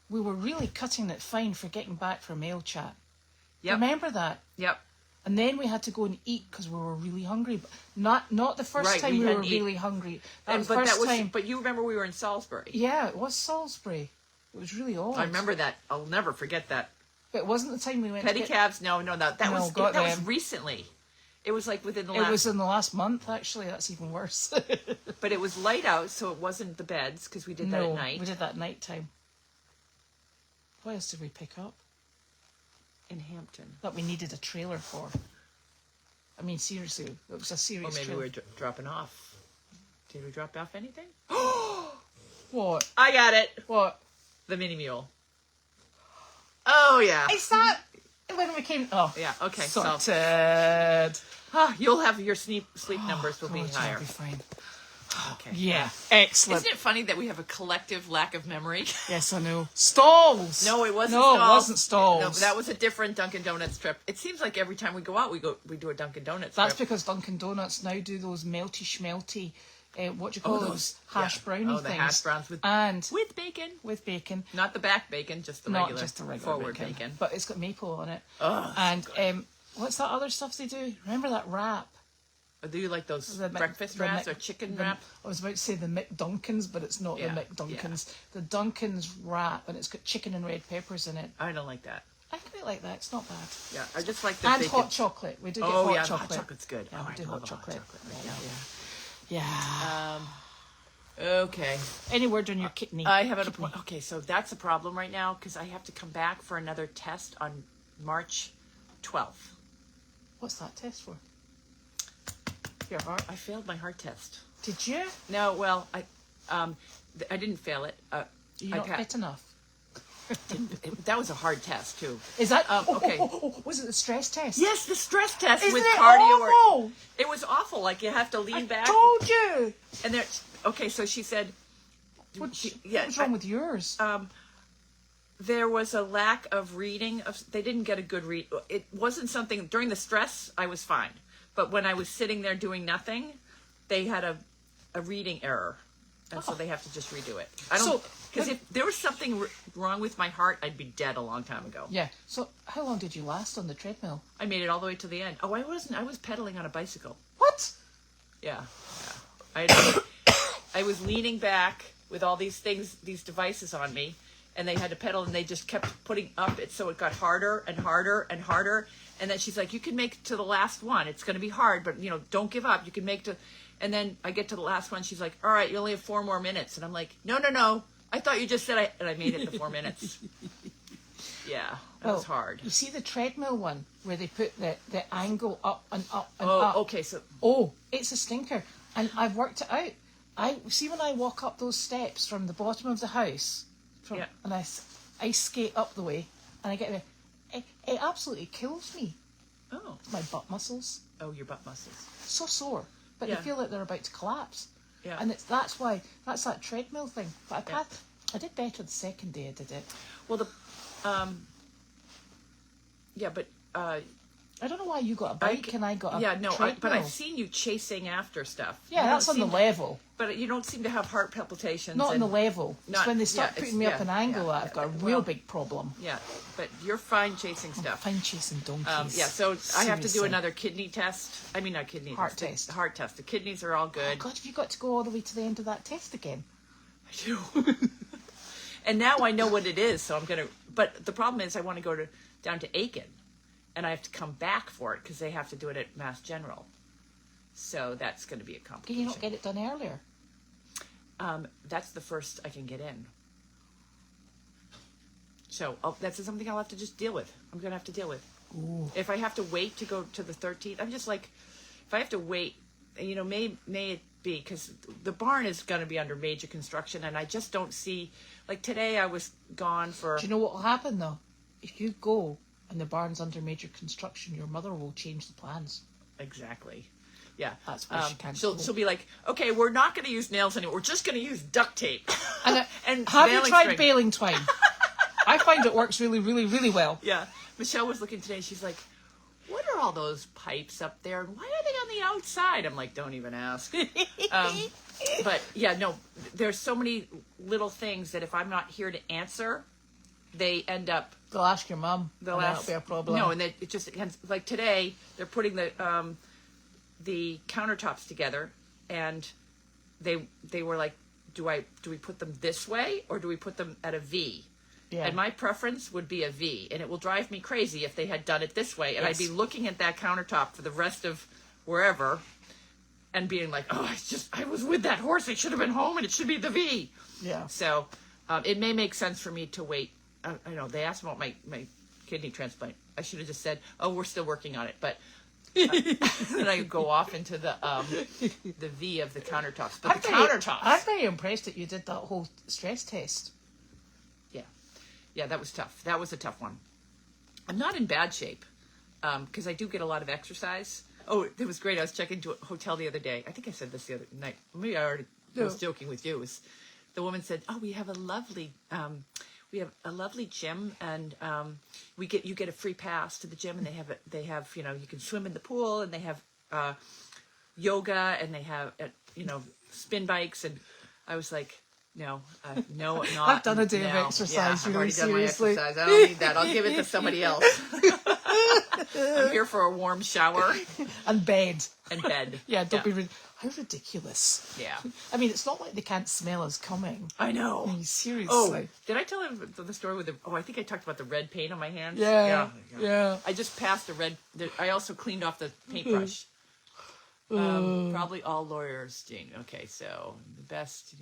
we were really cutting it fine for getting back for mail chat. Yep. Remember that? Yep. And then we had to go and eat because we were really hungry. But not the first Right, time we we were hadn't eaten. really hungry. Time. But you remember we were in Salisbury. Yeah, it was Salisbury. It was really odd. I remember that. I'll never forget that. But it wasn't the time we went. Pedicabs? No, that was recently. It was like within the last. It was in the last month, actually. That's even worse. But it was light out, so it wasn't the beds because we did that at night. We did that night time. What else did we pick up? In Hampton. That we needed a trailer for. I mean, seriously, it was a serious Or maybe trailer. we were dropping off. Did we drop off anything? What? I got it. What? The mini mule. Oh, yeah. Is that when we came? Oh, Yeah, okay. sorted. So, you'll have your sleep numbers will be God, higher. You'll be fine. Okay. Yeah, excellent. Isn't it funny that we have a collective lack of memory? Yes, I know. Stalls. No, it wasn't No, Stalls. it wasn't Stalls. No, that was a different Dunkin' Donuts trip. It seems like every time we go out, we do a Dunkin' Donuts That's trip. because Dunkin' Donuts now do those melty schmelty, what do you call those? Hash brownie Oh, things. the hash browns with bacon. With bacon. Not the back bacon, just the Not regular, just the regular forward bacon. But it's got maple on it. Oh, and what's that other stuff they do? Remember that wrap? Do you like those The breakfast wraps or chicken wrap? I was about to say the McDunkins, but it's not Yeah, the McDunkins. The Dunkin's wrap, and it's got chicken and red peppers in it. I don't like that. I quite like that. It's not bad. Yeah, I just like the And bacon. hot chocolate. We do get Oh, hot yeah, chocolate. hot chocolate's good. Yeah, Oh, we I do love hot the hot chocolate. chocolate. Yeah. Okay. Any word on your kidney? I have a point. Okay, so that's a problem right now because I have to come back for another test on March 12th. What's that test for? Your heart? I failed my heart test. Did you? No, well, I didn't fail it. You're not fit enough. That was a hard test too. Is that okay? Was it the stress test? Yes, the stress test Isn't with it cardio. awful? It was awful. Like you have to lean back. Told you. And there. Okay, so she said. What's wrong with yours? There was a lack of reading. They didn't get a good read. It wasn't something during the stress. I was fine, but when I was sitting there doing nothing, they had a reading error, and so they have to just redo it. I don't because if there was something wrong with my heart, I'd be dead a long time ago. Yeah. So how long did you last on the treadmill? I made it all the way to the end. Oh, I wasn't. I was pedaling on a bicycle. What? Yeah. I was leaning back with all these things, these devices on me, and they had to pedal, and they just kept putting up it, so it got harder and harder and harder. And then she's like, "You can make it to the last one. It's going to be hard, but don't give up. You can make it to." And then I get to the last one. She's like, "All right, you only have 4 more minutes." And I'm like, "No. I thought you just said and I made it to 4 minutes. Yeah, that was hard. You see the treadmill one where they put the angle up and up and up. up? Okay, so... Oh, it's a stinker. And I've worked it out. I see when I walk up those steps from the bottom of the house, and I ice skate up the way, and I get there, it absolutely kills me. Oh. My butt muscles. Oh, your butt muscles. So sore. But they feel like they're about to collapse. Yeah. And that's that treadmill thing. But I did better the second day I did it. Well, but I don't know why you got a bike and I got a treadmill. But I've seen you chasing after stuff. Yeah, that's on the level. But you don't seem to have heart palpitations. Not on the level. It's when they start putting me up an angle, I've got a real big problem. Yeah, but you're fine chasing stuff. Fine chasing donkeys. So I have to do another kidney test. I mean, not kidney heart test. Heart test. The kidneys are all good. Oh God, have you got to go all the way to the end of that test again? I do. And now I know what it is, so I'm gonna. But the problem is, I want to go down to Aiken, and I have to come back for it because they have to do it at Mass General. So that's going to be a complication. Can you not get it done earlier? That's the first I can get in. So that's something I'll have to just deal with. I'm going to have to deal with. Ooh. If I have to wait to go to the 13th, I'm just like, if I have to wait, may it be, because the barn is going to be under major construction, and I just don't see, like today I was gone for... Do you know what will happen though? If you go and the barn's under major construction, your mother will change the plans. Exactly. Yeah. That's why she can't she'll be like, okay, we're not going to use nails anymore. We're just going to use duct tape. And have you tried baling twine? I find it works really, really, really well. Yeah. Michelle was looking today. She's like, what are all those pipes up there? And why are they on the outside? I'm like, don't even ask. But yeah, no, there's so many little things that if I'm not here to answer, they end up... They'll ask your mum. That'll be a problem. No, and it just, like today, they're putting the countertops together, and they were like, do we put them this way or do we put them at a V? Yeah. And my preference would be a V, and it will drive me crazy if they had done it this way, and I'd be looking at that countertop for the rest of wherever and being like, oh, I was with that horse, I should have been home, and it should be the V. Yeah. So it may make sense for me to wait. I know they asked about my kidney transplant. I should have just said, oh, we're still working on it, but then I go off into the V of the countertops. But I'm very impressed that you did that whole stress test. Yeah, that was tough. That was a tough one. I'm not in bad shape because I do get a lot of exercise. Oh, it was great. I was checking into a hotel the other day. I think I said this the other night. Maybe I already was joking with you. The woman said, "Oh, we have a lovely gym, and you get a free pass to the gym, and they have you can swim in the pool, and they have yoga, and they have spin bikes." And I was like, no, not. I've done a day of exercise. I've already done my exercise. I don't need that. I'll give it to somebody else. I'm here for a warm shower and bed. Yeah, don't be. How ridiculous. Yeah. I mean, it's not like they can't smell us coming. I know. I mean, seriously. Oh, did I tell him the story with I think I talked about the red paint on my hands. Yeah. I just passed I also cleaned off the paintbrush. Probably all lawyers, Jane. Okay, so the best,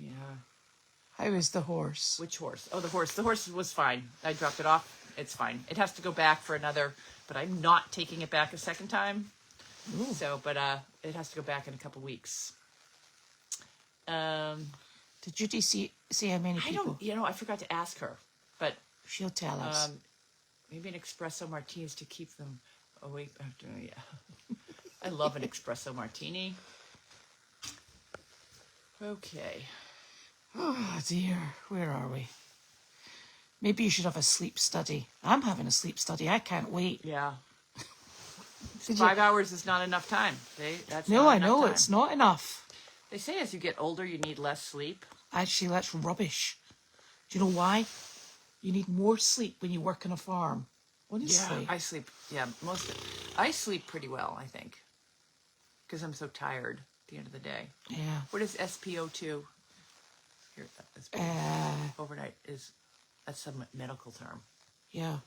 How is the horse? Which horse? Oh, the horse. The horse was fine. I dropped it off. It's fine. It has to go back for another, but I'm not taking it back a second time. Ooh. So, but it has to go back in a couple weeks. Did Judy see how many I people? don't, I forgot to ask her, but She'll tell us. maybe an espresso martinis to keep them awake after, yeah. I love an espresso martini. Okay. Oh dear, where are we? Maybe you should have a sleep study. I'm having a sleep study. I can't wait. Yeah. Did 5 hours is not enough time. That's No, not I enough know time. it's not enough. They say as you get older, you need less sleep. Actually, that's rubbish. Do you know why? You need more sleep when you work on a farm. Honestly. I sleep. Yeah, I sleep pretty well, I think, because I'm so tired at the end of the day. Yeah. What is SPO2? Here, overnight that's some medical term. Yeah.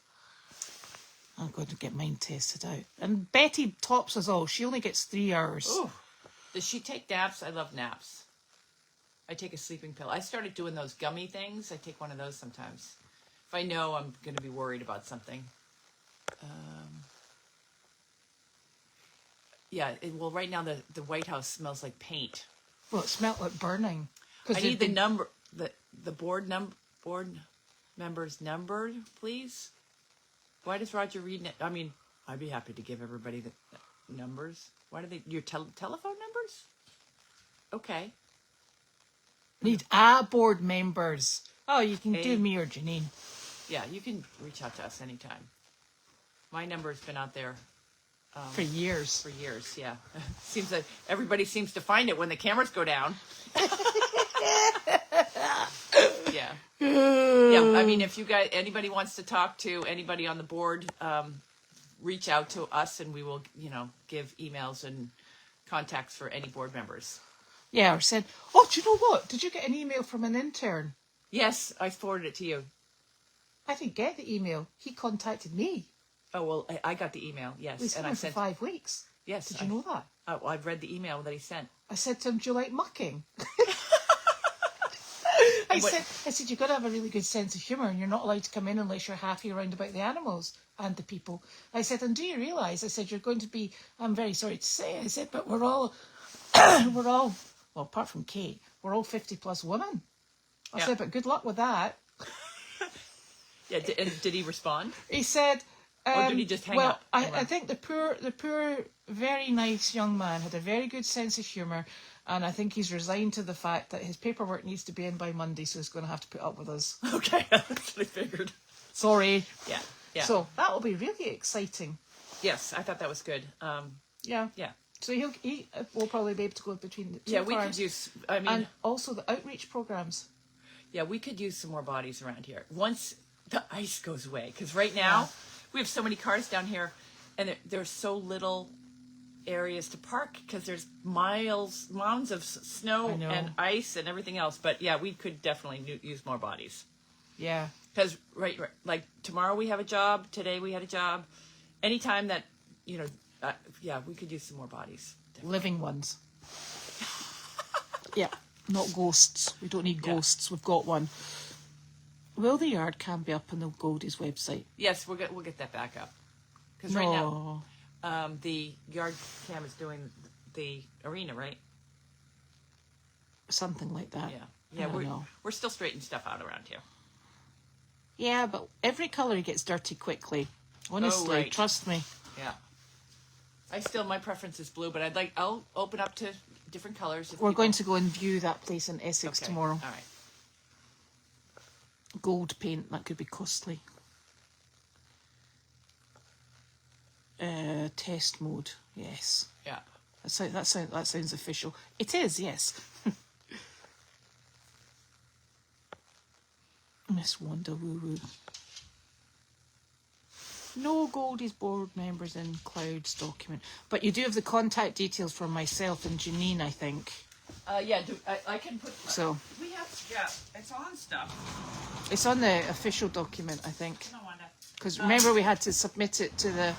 I'm going to get mine tested out. And Betty tops us all. She only gets 3 hours. Ooh. Does she take naps? I love naps. I take a sleeping pill. I started doing those gummy things. I take one of those sometimes. If I know I'm going to be worried about something. Well, right now the White House smells like paint. Well, it smelled like burning. I need the number, the board members numbered, please. Why does Roger read it? I mean, I'd be happy to give everybody the numbers. Why do they, your telephone numbers? Okay. Need board members. Oh, you can do me or Janine. Yeah, you can reach out to us anytime. My number's been out there For years. for years, yeah. Seems like everybody seems to find it when the cameras go down. Yeah. Yeah, I mean, if you guys, anybody wants to talk to anybody on the board, reach out to us and we will, give emails and contacts for any board members. Yeah, or said, oh, do you know what? Did you get an email from an intern? Yes, I forwarded it to you. I didn't get the email. He contacted me. Oh, well, I got the email, yes. He's and been I for sent, 5 weeks. yes. Did you know that? Well, I've read the email that he sent. I said to him, do you like mucking? I said, you've got to have a really good sense of humour and you're not allowed to come in unless you're happy around about the animals and the people. I said, and do you realise? I said, you're going to be, I'm very sorry to say, I said, but we're all, well, apart from Kate, we're all 50 plus women. I said, but good luck with that. Yeah, did he respond? He said, or did he just hang up? I think the poor, very nice young man had a very good sense of humour, and I think he's resigned to the fact that his paperwork needs to be in by Monday, so he's going to have to put up with us. Okay, that's what I figured. Sorry. Yeah, yeah. So that will be really exciting. Yes, I thought that was good. Yeah. Yeah. So he will probably be able to go between the two Yeah, we farms. could use, I mean... And also the outreach programs. Yeah, we could use some more bodies around here. Once the ice goes away, because right now we have so many cars down here, and there's so little areas to park because there's mounds of snow and ice and everything else. But yeah, we could definitely use more bodies. Yeah. Because right, like tomorrow we have a job. Today we had a job. Anytime that we could use some more bodies. Definitely. Living ones. Yeah, not ghosts. We don't need ghosts. We've got one. Will the yard cam be up on the Goldy's website? Yes, we'll get that back up. Because right now, the yard cam is doing the arena, right? Something like that. Yeah, we're still straightening stuff out around here. Yeah, but every colour gets dirty quickly. Honestly, trust me. Yeah. My preference is blue, but I'll open up to different colors. We're going to go and view that place in Essex tomorrow. All right. Gold paint, that could be costly. Test mode, yes. Yeah. That sounds official. It is, yes. Miss Wanda Woo Woo. No Goldie's board members in Clouds document. But you do have the contact details for myself and Janine, I think. Yeah, I can put... So. We have, it's on stuff. It's on the official document, I think. No wonder. Because remember we had to submit it to the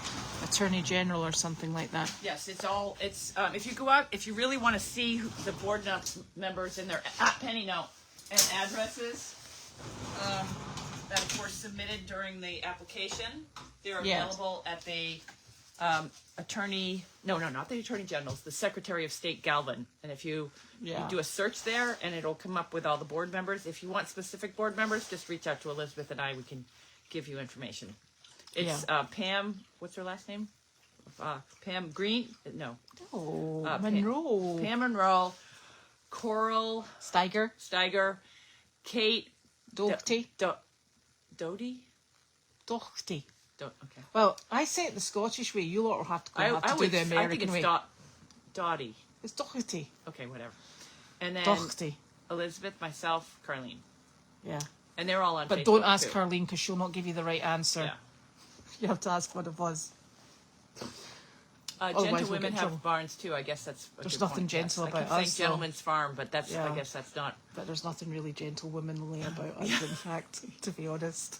Attorney General or something like that. Yes, if you go out, if you really want to see the board members and their penny note and addresses, that of course submitted during the application, they're available at the not the Attorney General's, the Secretary of State Galvin. And if you Yeah. do a search there, and it'll come up with all the board members. If you want specific board members, just reach out to Elizabeth and I. We can give you information. It's Pam. What's her last name? Pam Green. No. Oh, Monroe. Pam Monroe. Coral Steiger. Kate Doherty. Doty. Doherty. Okay. Well, I say it the Scottish way. You lot will have to do the American I think it's way. Dottie. It's Doherty. Okay, whatever. And then Doherty. Elizabeth, myself, Carlene. Yeah. And they're all on But Facebook don't ask too. Carlene because she'll not give you the right answer. Yeah. You have to ask what it was. Gentle we'll women get have trouble. barns too. I guess that's a There's good nothing point. gentle Yes. about I keep saying us, though. gentleman's farm, but that's Yeah. I guess that's not. But there's nothing really gentlewomanly about us, in fact, to be honest.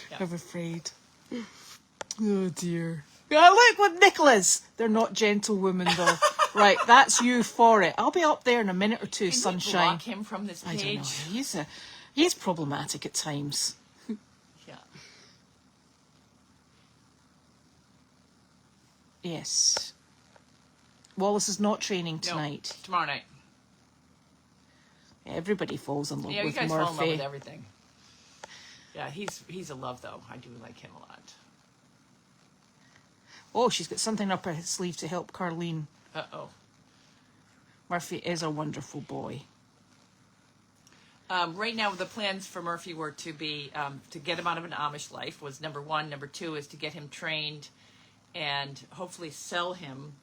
Yeah. I'm afraid. Oh dear. Yeah, look with Nicholas. They're not gentlewomen though. Right, that's you for it. I'll be up there in a minute or two, Can we sunshine. block him from this I don't know. page? He's problematic at times. Yeah. Yes. Wallace is not training No, tonight. tomorrow night. Everybody falls in love Yeah, you with guys fall in love Murphy. with everything. Yeah, he's a love though. I do like him a lot. Oh, she's got something up her sleeve to help Carlene. Uh-oh. Murphy is a wonderful boy. Right now, the plans for Murphy were to be to get him out of an Amish life was number one. Number two is to get him trained and hopefully sell him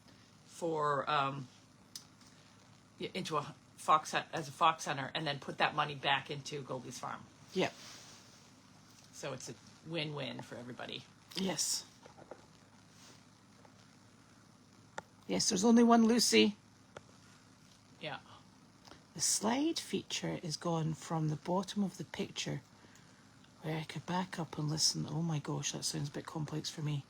for into a fox as a fox hunter, and then put that money back into Goldy's farm. Yep. So it's a win-win for everybody. Yes. Yes, there's only one Lucy. Yeah. The slide feature is gone from the bottom of the picture where I could back up and listen. Oh my gosh, that sounds a bit complex for me.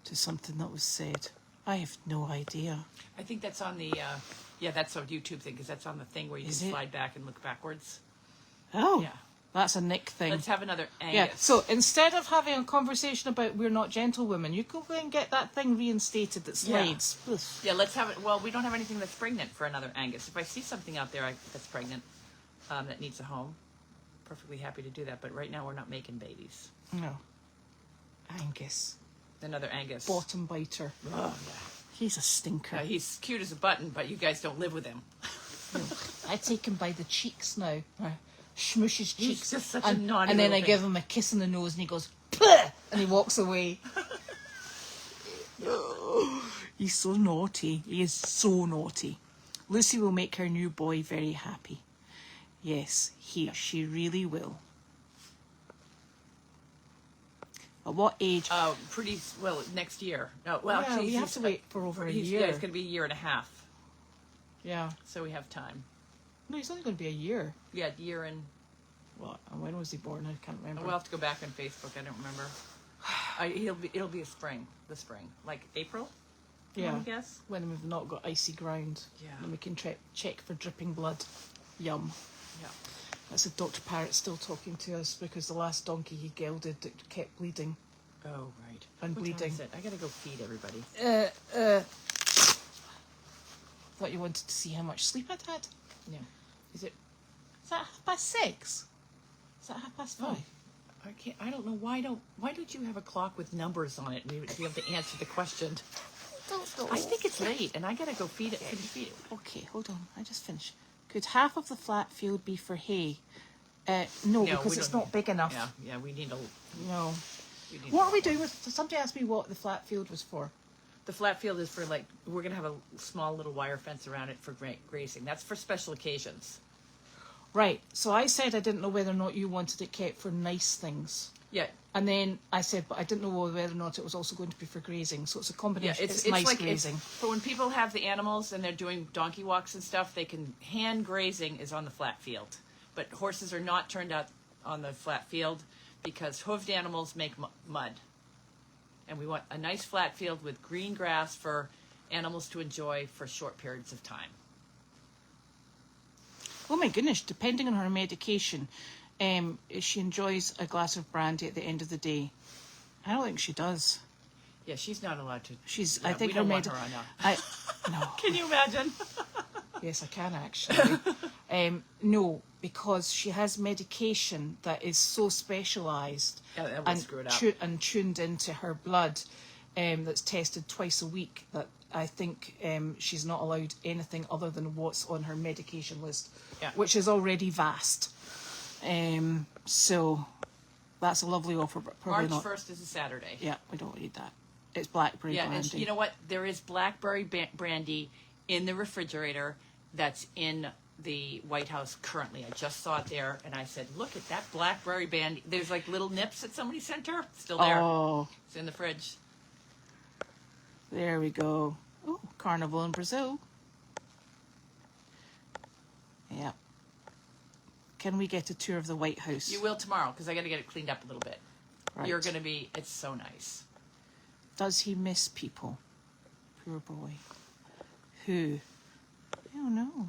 To something that was said. I have no idea. I think that's on the that's a YouTube thing, because that's on the thing where you Is can it? slide back and look backwards. Oh, Yeah. that's a Nick thing. Let's have another Angus. Yeah, so instead of having a conversation about we're not gentlewomen, you go and get that thing reinstated that slides. Ugh. Yeah, let's have it. Well, we don't have anything that's pregnant for another Angus. If I see something out there that's pregnant that needs a home, perfectly happy to do that. But right now we're not making babies. No. Angus. Another Angus. Bottom biter. Oh, He's a stinker. yeah. He's cute as a button, but you guys don't live with him. I take him by the cheeks now. I Shmush his He's cheeks. just such a naughty And then I little give thing. him a kiss in the nose and he goes, "Bleh!" and he walks away. He's so naughty. He is so naughty. Lucy will make her new boy very happy. Yes, she really will. At what age? Pretty well next year. No, well, Yeah, actually, we have to wait for over a year. Yeah, it's going to be a year and a half, Yeah. so we have time. No, he's only going to be a year. Yeah, year and What? And when was he born? I can't remember. we'll have to go back on Facebook. I don't remember. It'll be the spring, like April. Yeah. I guess. When we've not got icy ground. Yeah. And we can check for dripping blood. Yum. Yeah. That's if Dr. Parrot's still talking to us because the last donkey he gelded it kept bleeding. Oh right. And What time bleeding. is it? I gotta go feed everybody. Thought you wanted to see how much sleep I'd had. Yeah. Is it? Is that 6:30? Is that 5:30? I can't. I don't know why don't you have a clock with numbers on it and be able to answer the question? Don't know. I think it's late, and I gotta go feed it. Feed it. Okay, hold on. I just finished. Could half of the flat field be for hay? No, because we it's don't- not big enough. Yeah. We need a. No. We need What are we doing with... Somebody asked me what the flat field was for. The flat field is for we're gonna have a small little wire fence around it for grazing. That's for special occasions. Right, so I said I didn't know whether or not you wanted it kept for nice things. Yeah. And then I said, but I didn't know whether or not it was also going to be for grazing. So it's a Yeah, combination. it's nice like grazing. for when people have the animals and they're doing donkey walks and stuff, they can hand grazing is on the flat field, but horses are not turned out on the flat field because hoofed animals make mud, and we want a nice flat field with green grass for animals to enjoy for short periods of time. Oh my goodness, depending on her medication, she enjoys a glass of brandy at the end of the day. I don't think she does. Yeah, she's not allowed to. She's, Yeah, I think we don't her want her on no. Can you imagine? Yes, I can actually. No, because she has medication that is so specialised Yeah, that would screw it up. and tuned into her blood, that's tested twice a week, that I think she's not allowed anything other than what's on her medication list, Yeah. which is already vast. So that's a lovely offer, but probably March not. 1st is a Saturday. Yeah, we don't need that. It's blackberry Yeah, brandy. and you know what? There is blackberry brandy in the refrigerator that's in the White House currently. I just saw it there, and I said, look at that blackberry brandy. There's like little nips that somebody sent her. Still there. Oh, It's in the fridge. there we go. Oh, Carnival in Brazil. Yeah. Can we get a tour of the White House? You will tomorrow, because I got to get it cleaned up a little bit. Right. You're going to be, it's so nice. Does he miss people? Poor boy. Who? I don't know.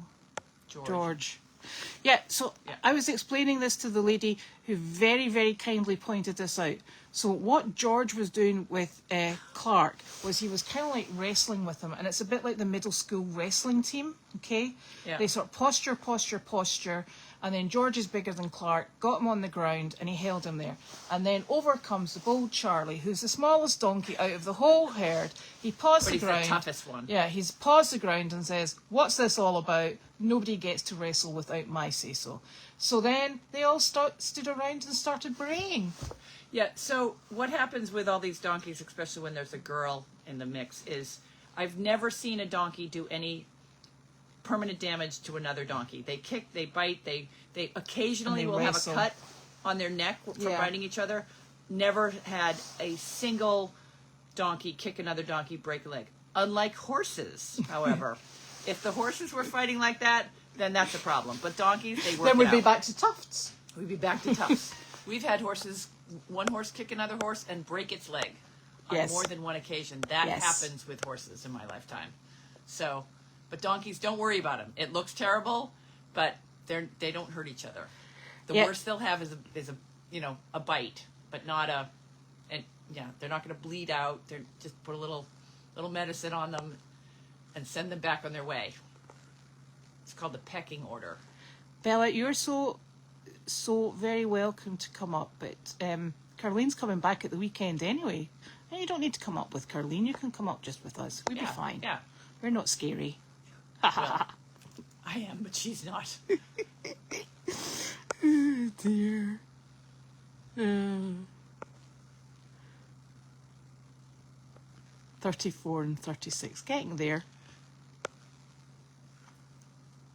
George. Yeah, so Yeah. I was explaining this to the lady who very, very kindly pointed this out. So what George was doing with Clark was he was kind of like wrestling with him, and it's a bit like the middle school wrestling team, okay? Yeah. They sort of posture, and then George is bigger than Clark, got him on the ground, and he held him there. And then over comes the bold Charlie, who's the smallest donkey out of the whole herd. He paws But the he's ground. the toughest one. Yeah, he's paused the ground and says, what's this all about? Nobody gets to wrestle without my say-so. So then they all stood around and started braying. Yeah, so what happens with all these donkeys, especially when there's a girl in the mix, is I've never seen a donkey do any permanent damage to another donkey. They kick, they bite, they occasionally And they will wrestle. have a cut on their neck for Yeah. biting each other. Never had a single donkey kick another donkey, break a leg. Unlike horses, however. If the horses were fighting like that, then that's a problem. But donkeys, they work Then we'd it be out. back to tufts. We'd be back to toughs. We've had horses, one horse kick another horse and break its leg on Yes. more than one occasion. That Yes. happens with horses in my lifetime. So, but donkeys, don't worry about them. It looks terrible, but they don't hurt each other. The Yeah. worst they'll have is a bite, but not a, and yeah, they're not going to bleed out. They're just put a little medicine on them and send them back on their way. It's called the pecking order. Bella, you're so very welcome to come up, but Carlene's coming back at the weekend anyway. And you don't need to come up with Carlene. You can come up just with us. We'll be fine. Yeah. We're not scary. Well, I am, but she's not. Oh, dear. 34 and 36. Getting there.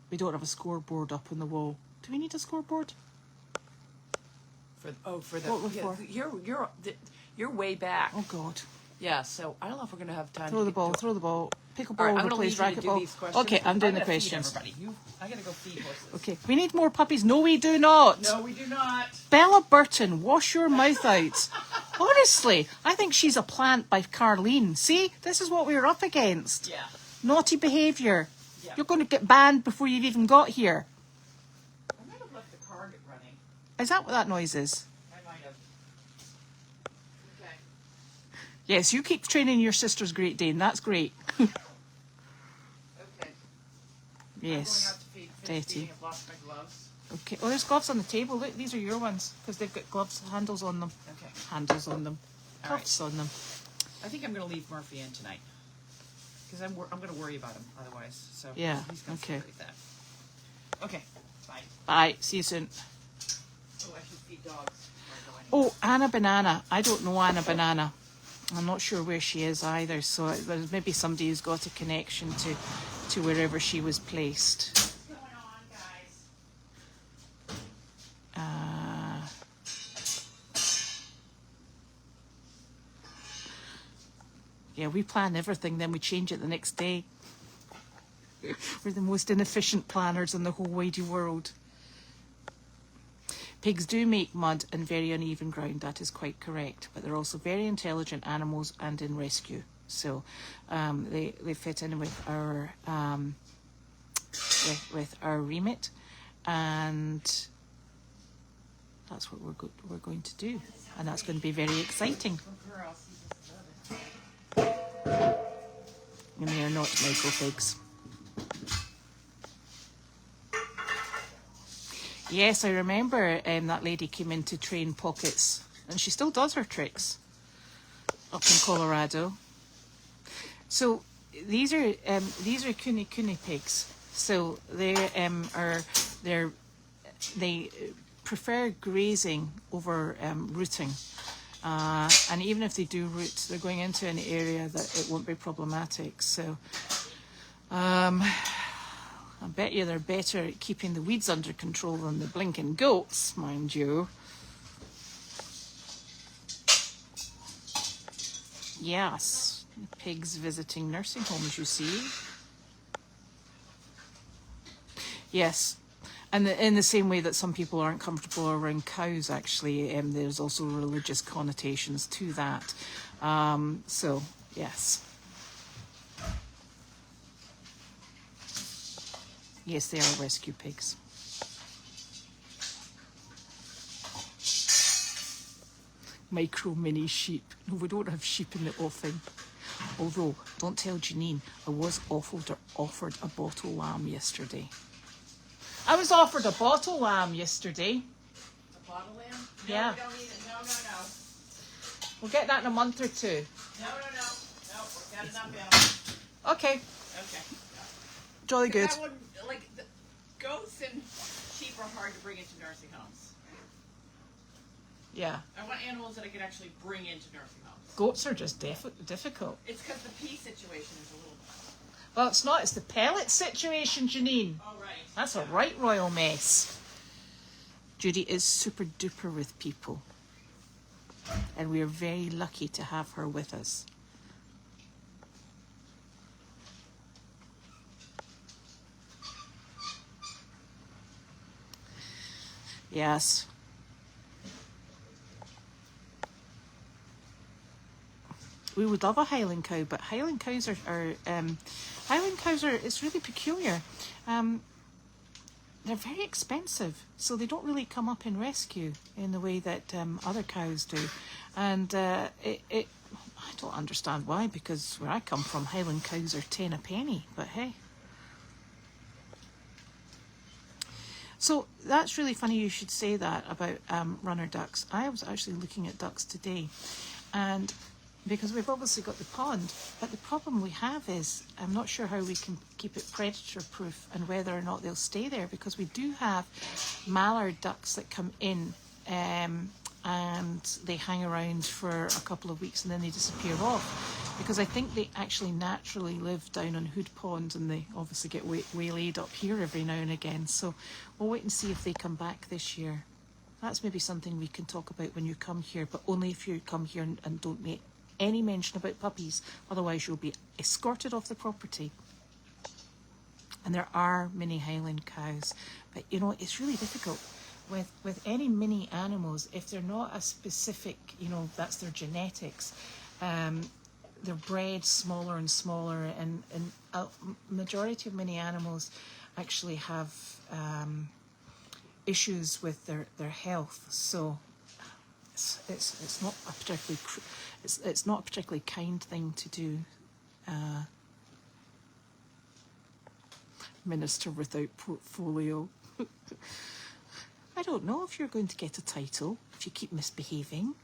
We don't have a scoreboard up on the wall. Do we need a scoreboard? For the What for? you're way back. Oh, God. Yeah, so I don't know if we're gonna have time. Throw to the get ball, to- throw the ball. Pickleball, All right, I'm gonna replace leave you to do racquetball. these questions. Okay, I'm doing the gotta feed questions. everybody. I gotta go feed horses. Okay, we need more puppies. No, we do not. No, we do not. Bella Burton, wash your mouth out. Honestly, I think she's a plant by Carlene. See, this is what we're up against. Yeah. Naughty behaviour. Yeah. You're going to get banned before you've even got here. I might have left the car running. Is that what that noise is? I might have. Okay. Yes, you keep training your sister's Great Dane. That's great. Okay. I'm going Yes. out to feed. Dirty. I've lost my gloves. Okay. Oh, there's gloves on the table. Look, these are your ones because they've got gloves handles on them. Okay. Handles on them. All right. Cuffs on them. I think I'm gonna leave Murphy in tonight because I'm gonna worry about him otherwise. So Yeah, he's gonna okay. separate that. Okay. Bye. Bye. See you soon. Oh, I should feed dogs. before I go anywhere. Oh, Anna Banana. I don't know Anna Banana. I'm not sure where she is either. So there's maybe somebody who's got a connection to wherever she was placed. What's going on, guys? Yeah, we plan everything, then we change it the next day. We're the most inefficient planners in the whole wide world. Pigs do make mud and very uneven ground, that is quite correct. But they're also very intelligent animals and in rescue. So they fit in with our with our remit, and that's what we're going to do, and that's going to be very exciting. And they are not micro pigs. Yes, I remember that lady came in to train Pockets, and she still does her tricks up in Colorado. So these are Kune Kune pigs. So they prefer grazing over rooting. And even if they do root, they're going into an area that it won't be problematic. So I bet you they're better at keeping the weeds under control than the blinking goats, mind you. Yes, pigs visiting nursing homes, you see. Yes, and in the same way that some people aren't comfortable around cows, actually, there's also religious connotations to that. So, yes. Yes, they are rescue pigs. Micro mini sheep. No, we don't have sheep in the offing. Although, don't tell Janine, I was offered a bottle lamb yesterday. I was offered a bottle lamb yesterday. A bottle lamb? No, Yeah. we don't need it. No. We'll get that in a month or two. No. We've got enough in. Okay. Okay. Jolly good. That wouldn't, like, the goats and sheep are hard to bring into nursing homes. Yeah. I want animals that I can actually bring into nursing homes. Goats are just difficult. It's because the pee situation is a little. Well, it's not. It's the pellet situation, Janine. Oh, right. That's a right royal mess. Judy is super duper with people. And we are very lucky to have her with us. Yes. We would love a Highland cow, but Highland cows it's really peculiar. They're very expensive, so they don't really come up in rescue in the way that other cows do. And I don't understand why, because where I come from, Highland cows are 10 a penny, but hey. So that's really funny you should say that about runner ducks. I was actually looking at ducks today, and because we've obviously got the pond, but the problem we have is I'm not sure how we can keep it predator proof and whether or not they'll stay there, because we do have mallard ducks that come in and they hang around for a couple of weeks and then they disappear off, because I think they actually naturally live down on Hood Pond and they obviously get waylaid up here every now and again. So we'll wait and see if they come back this year. That's maybe something we can talk about when you come here, but only if you come here and don't make any mention about puppies, otherwise you'll be escorted off the property. And there are mini Highland cows, but you know, it's really difficult with any mini animals. If they're not a specific, you know, that's their genetics, they're bred smaller and smaller, and a majority of mini animals actually have issues with their health. So it's not a particularly it's not a particularly kind thing to do. Minister without portfolio. I don't know if you're going to get a title if you keep misbehaving.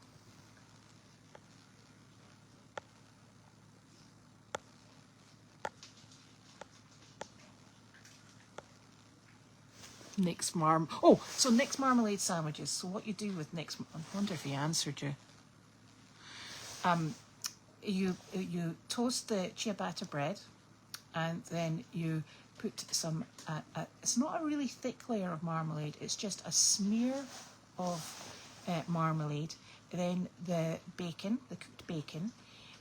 Nick's Nick's marmalade sandwiches. So what you do with Nick's, I wonder if he answered you. You toast the ciabatta bread, and then you put some. It's not a really thick layer of marmalade. It's just a smear of marmalade. Then the bacon, the cooked bacon,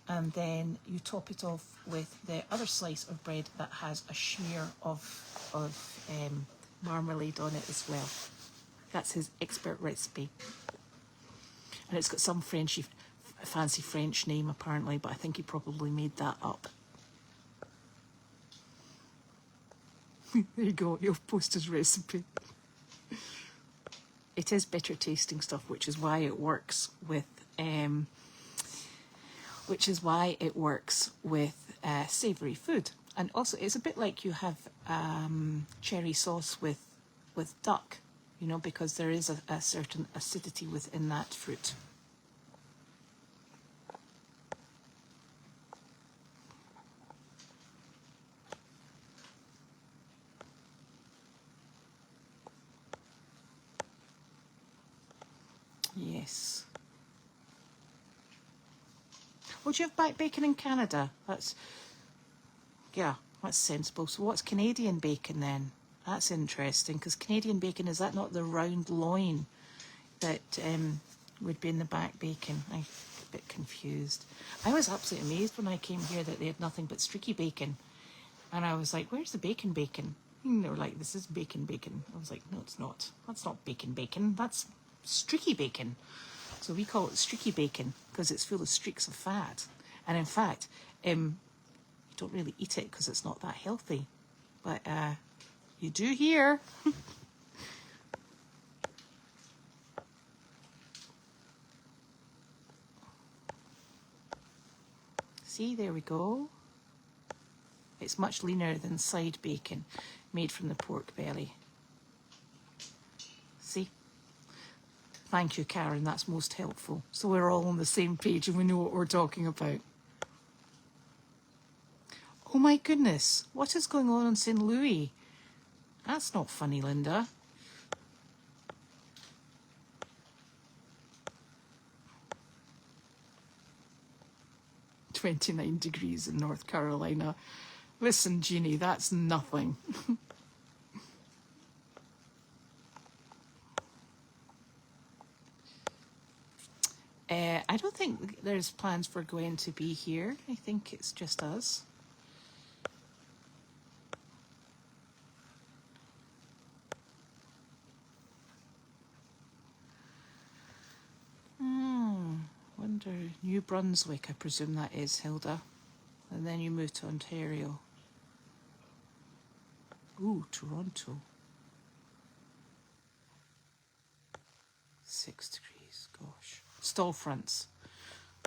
and then you top it off with the other slice of bread that has a smear of marmalade on it as well. That's his expert recipe, and it's got some fancy French name apparently, but I think he probably made that up. There you go, you'll post his recipe. It is bitter tasting stuff, which is why it works with savoury food. And also it's a bit like you have cherry sauce with duck, you know, because there is a certain acidity within that fruit. Yes. Oh, do you have back bacon in Canada? That's sensible. So what's Canadian bacon then? That's interesting, because Canadian bacon, is that not the round loin that would be in the back bacon? I'm a bit confused. I was absolutely amazed when I came here that they had nothing but streaky bacon. And I was like, where's the bacon bacon? And they were like, this is bacon bacon. I was like, no, it's not. That's not bacon bacon. That's streaky bacon. So we call it streaky bacon because it's full of streaks of fat. And in fact, you don't really eat it because it's not that healthy. But you do here. See, there we go. It's much leaner than side bacon made from the pork belly. See? Thank you, Karen. That's most helpful. So we're all on the same page and we know what we're talking about. Oh my goodness. What is going on in St. Louis? That's not funny, Linda. "29 degrees in North Carolina." Listen, Jeannie, that's nothing. I don't think there's plans for Gwen to be here. I think it's just us. Wonder, New Brunswick, I presume that is, Hilda. And then you move to Ontario. Ooh, Toronto. 6 degrees, gosh. Stall fronts.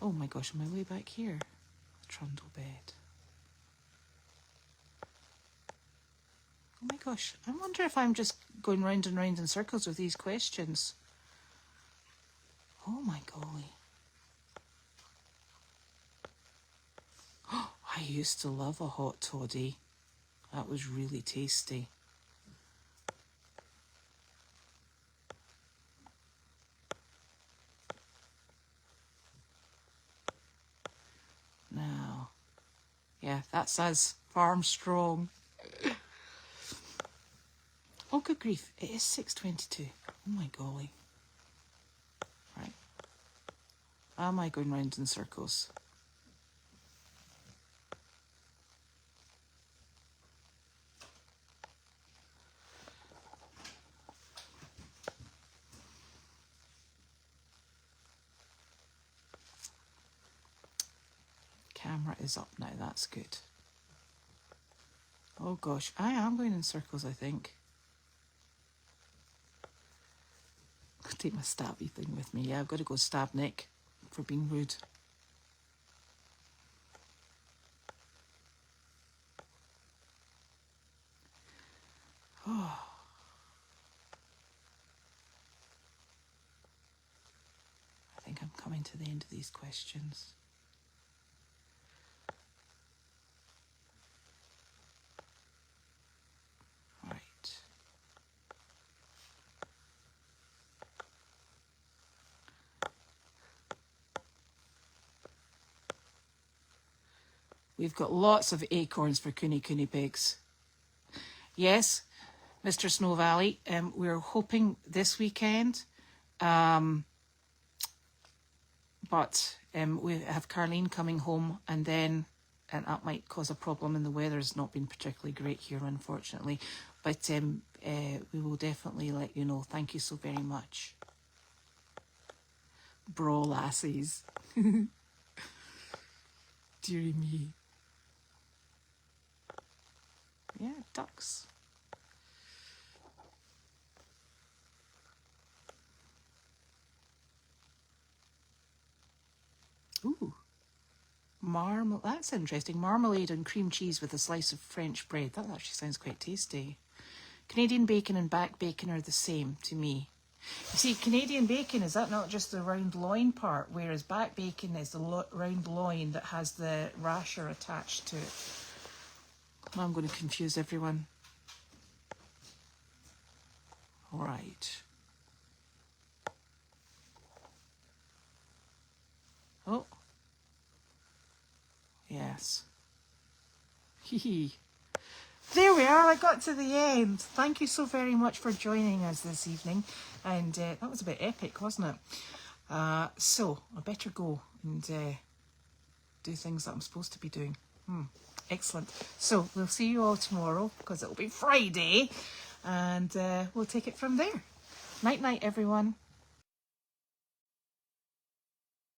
Oh my gosh, am I way back here? Trundle bed. Oh my gosh, I wonder if I'm just going round and round in circles with these questions. Oh my golly. I used to love a hot toddy. That was really tasty. Now, yeah, that's us, farm strong. Oh, good grief, it is 6:22. Oh my golly. Right. Am I going round in circles? Camera is up now, that's good. Oh gosh, I am going in circles, I think. I'll take my stabby thing with me. Yeah, I've got to go stab Nick for being rude. Oh. I think I'm coming to the end of these questions. Right. We've got lots of acorns for Cooney pigs. Yes, Mr. Snow Valley, we're hoping this weekend, but we have Carleen coming home, and that might cause a problem, and the weather's not been particularly great here, unfortunately, but we will definitely let you know. Thank you so very much. Bro lassies. Dearie me. Yeah, ducks. Ooh. That's interesting. Marmalade and cream cheese with a slice of French bread. That actually sounds quite tasty. Canadian bacon and back bacon are the same to me. You see, Canadian bacon, is that not just the round loin part, whereas back bacon is the round loin that has the rasher attached to it. Now I'm going to confuse everyone. All right. Oh. Yes. Hee. There we are, I got to the end. Thank you so very much for joining us this evening. And that was a bit epic, wasn't it? So, I better go and do things that I'm supposed to be doing. Excellent. So, we'll see you all tomorrow, because it'll be Friday. And we'll take it from there. Night-night, everyone.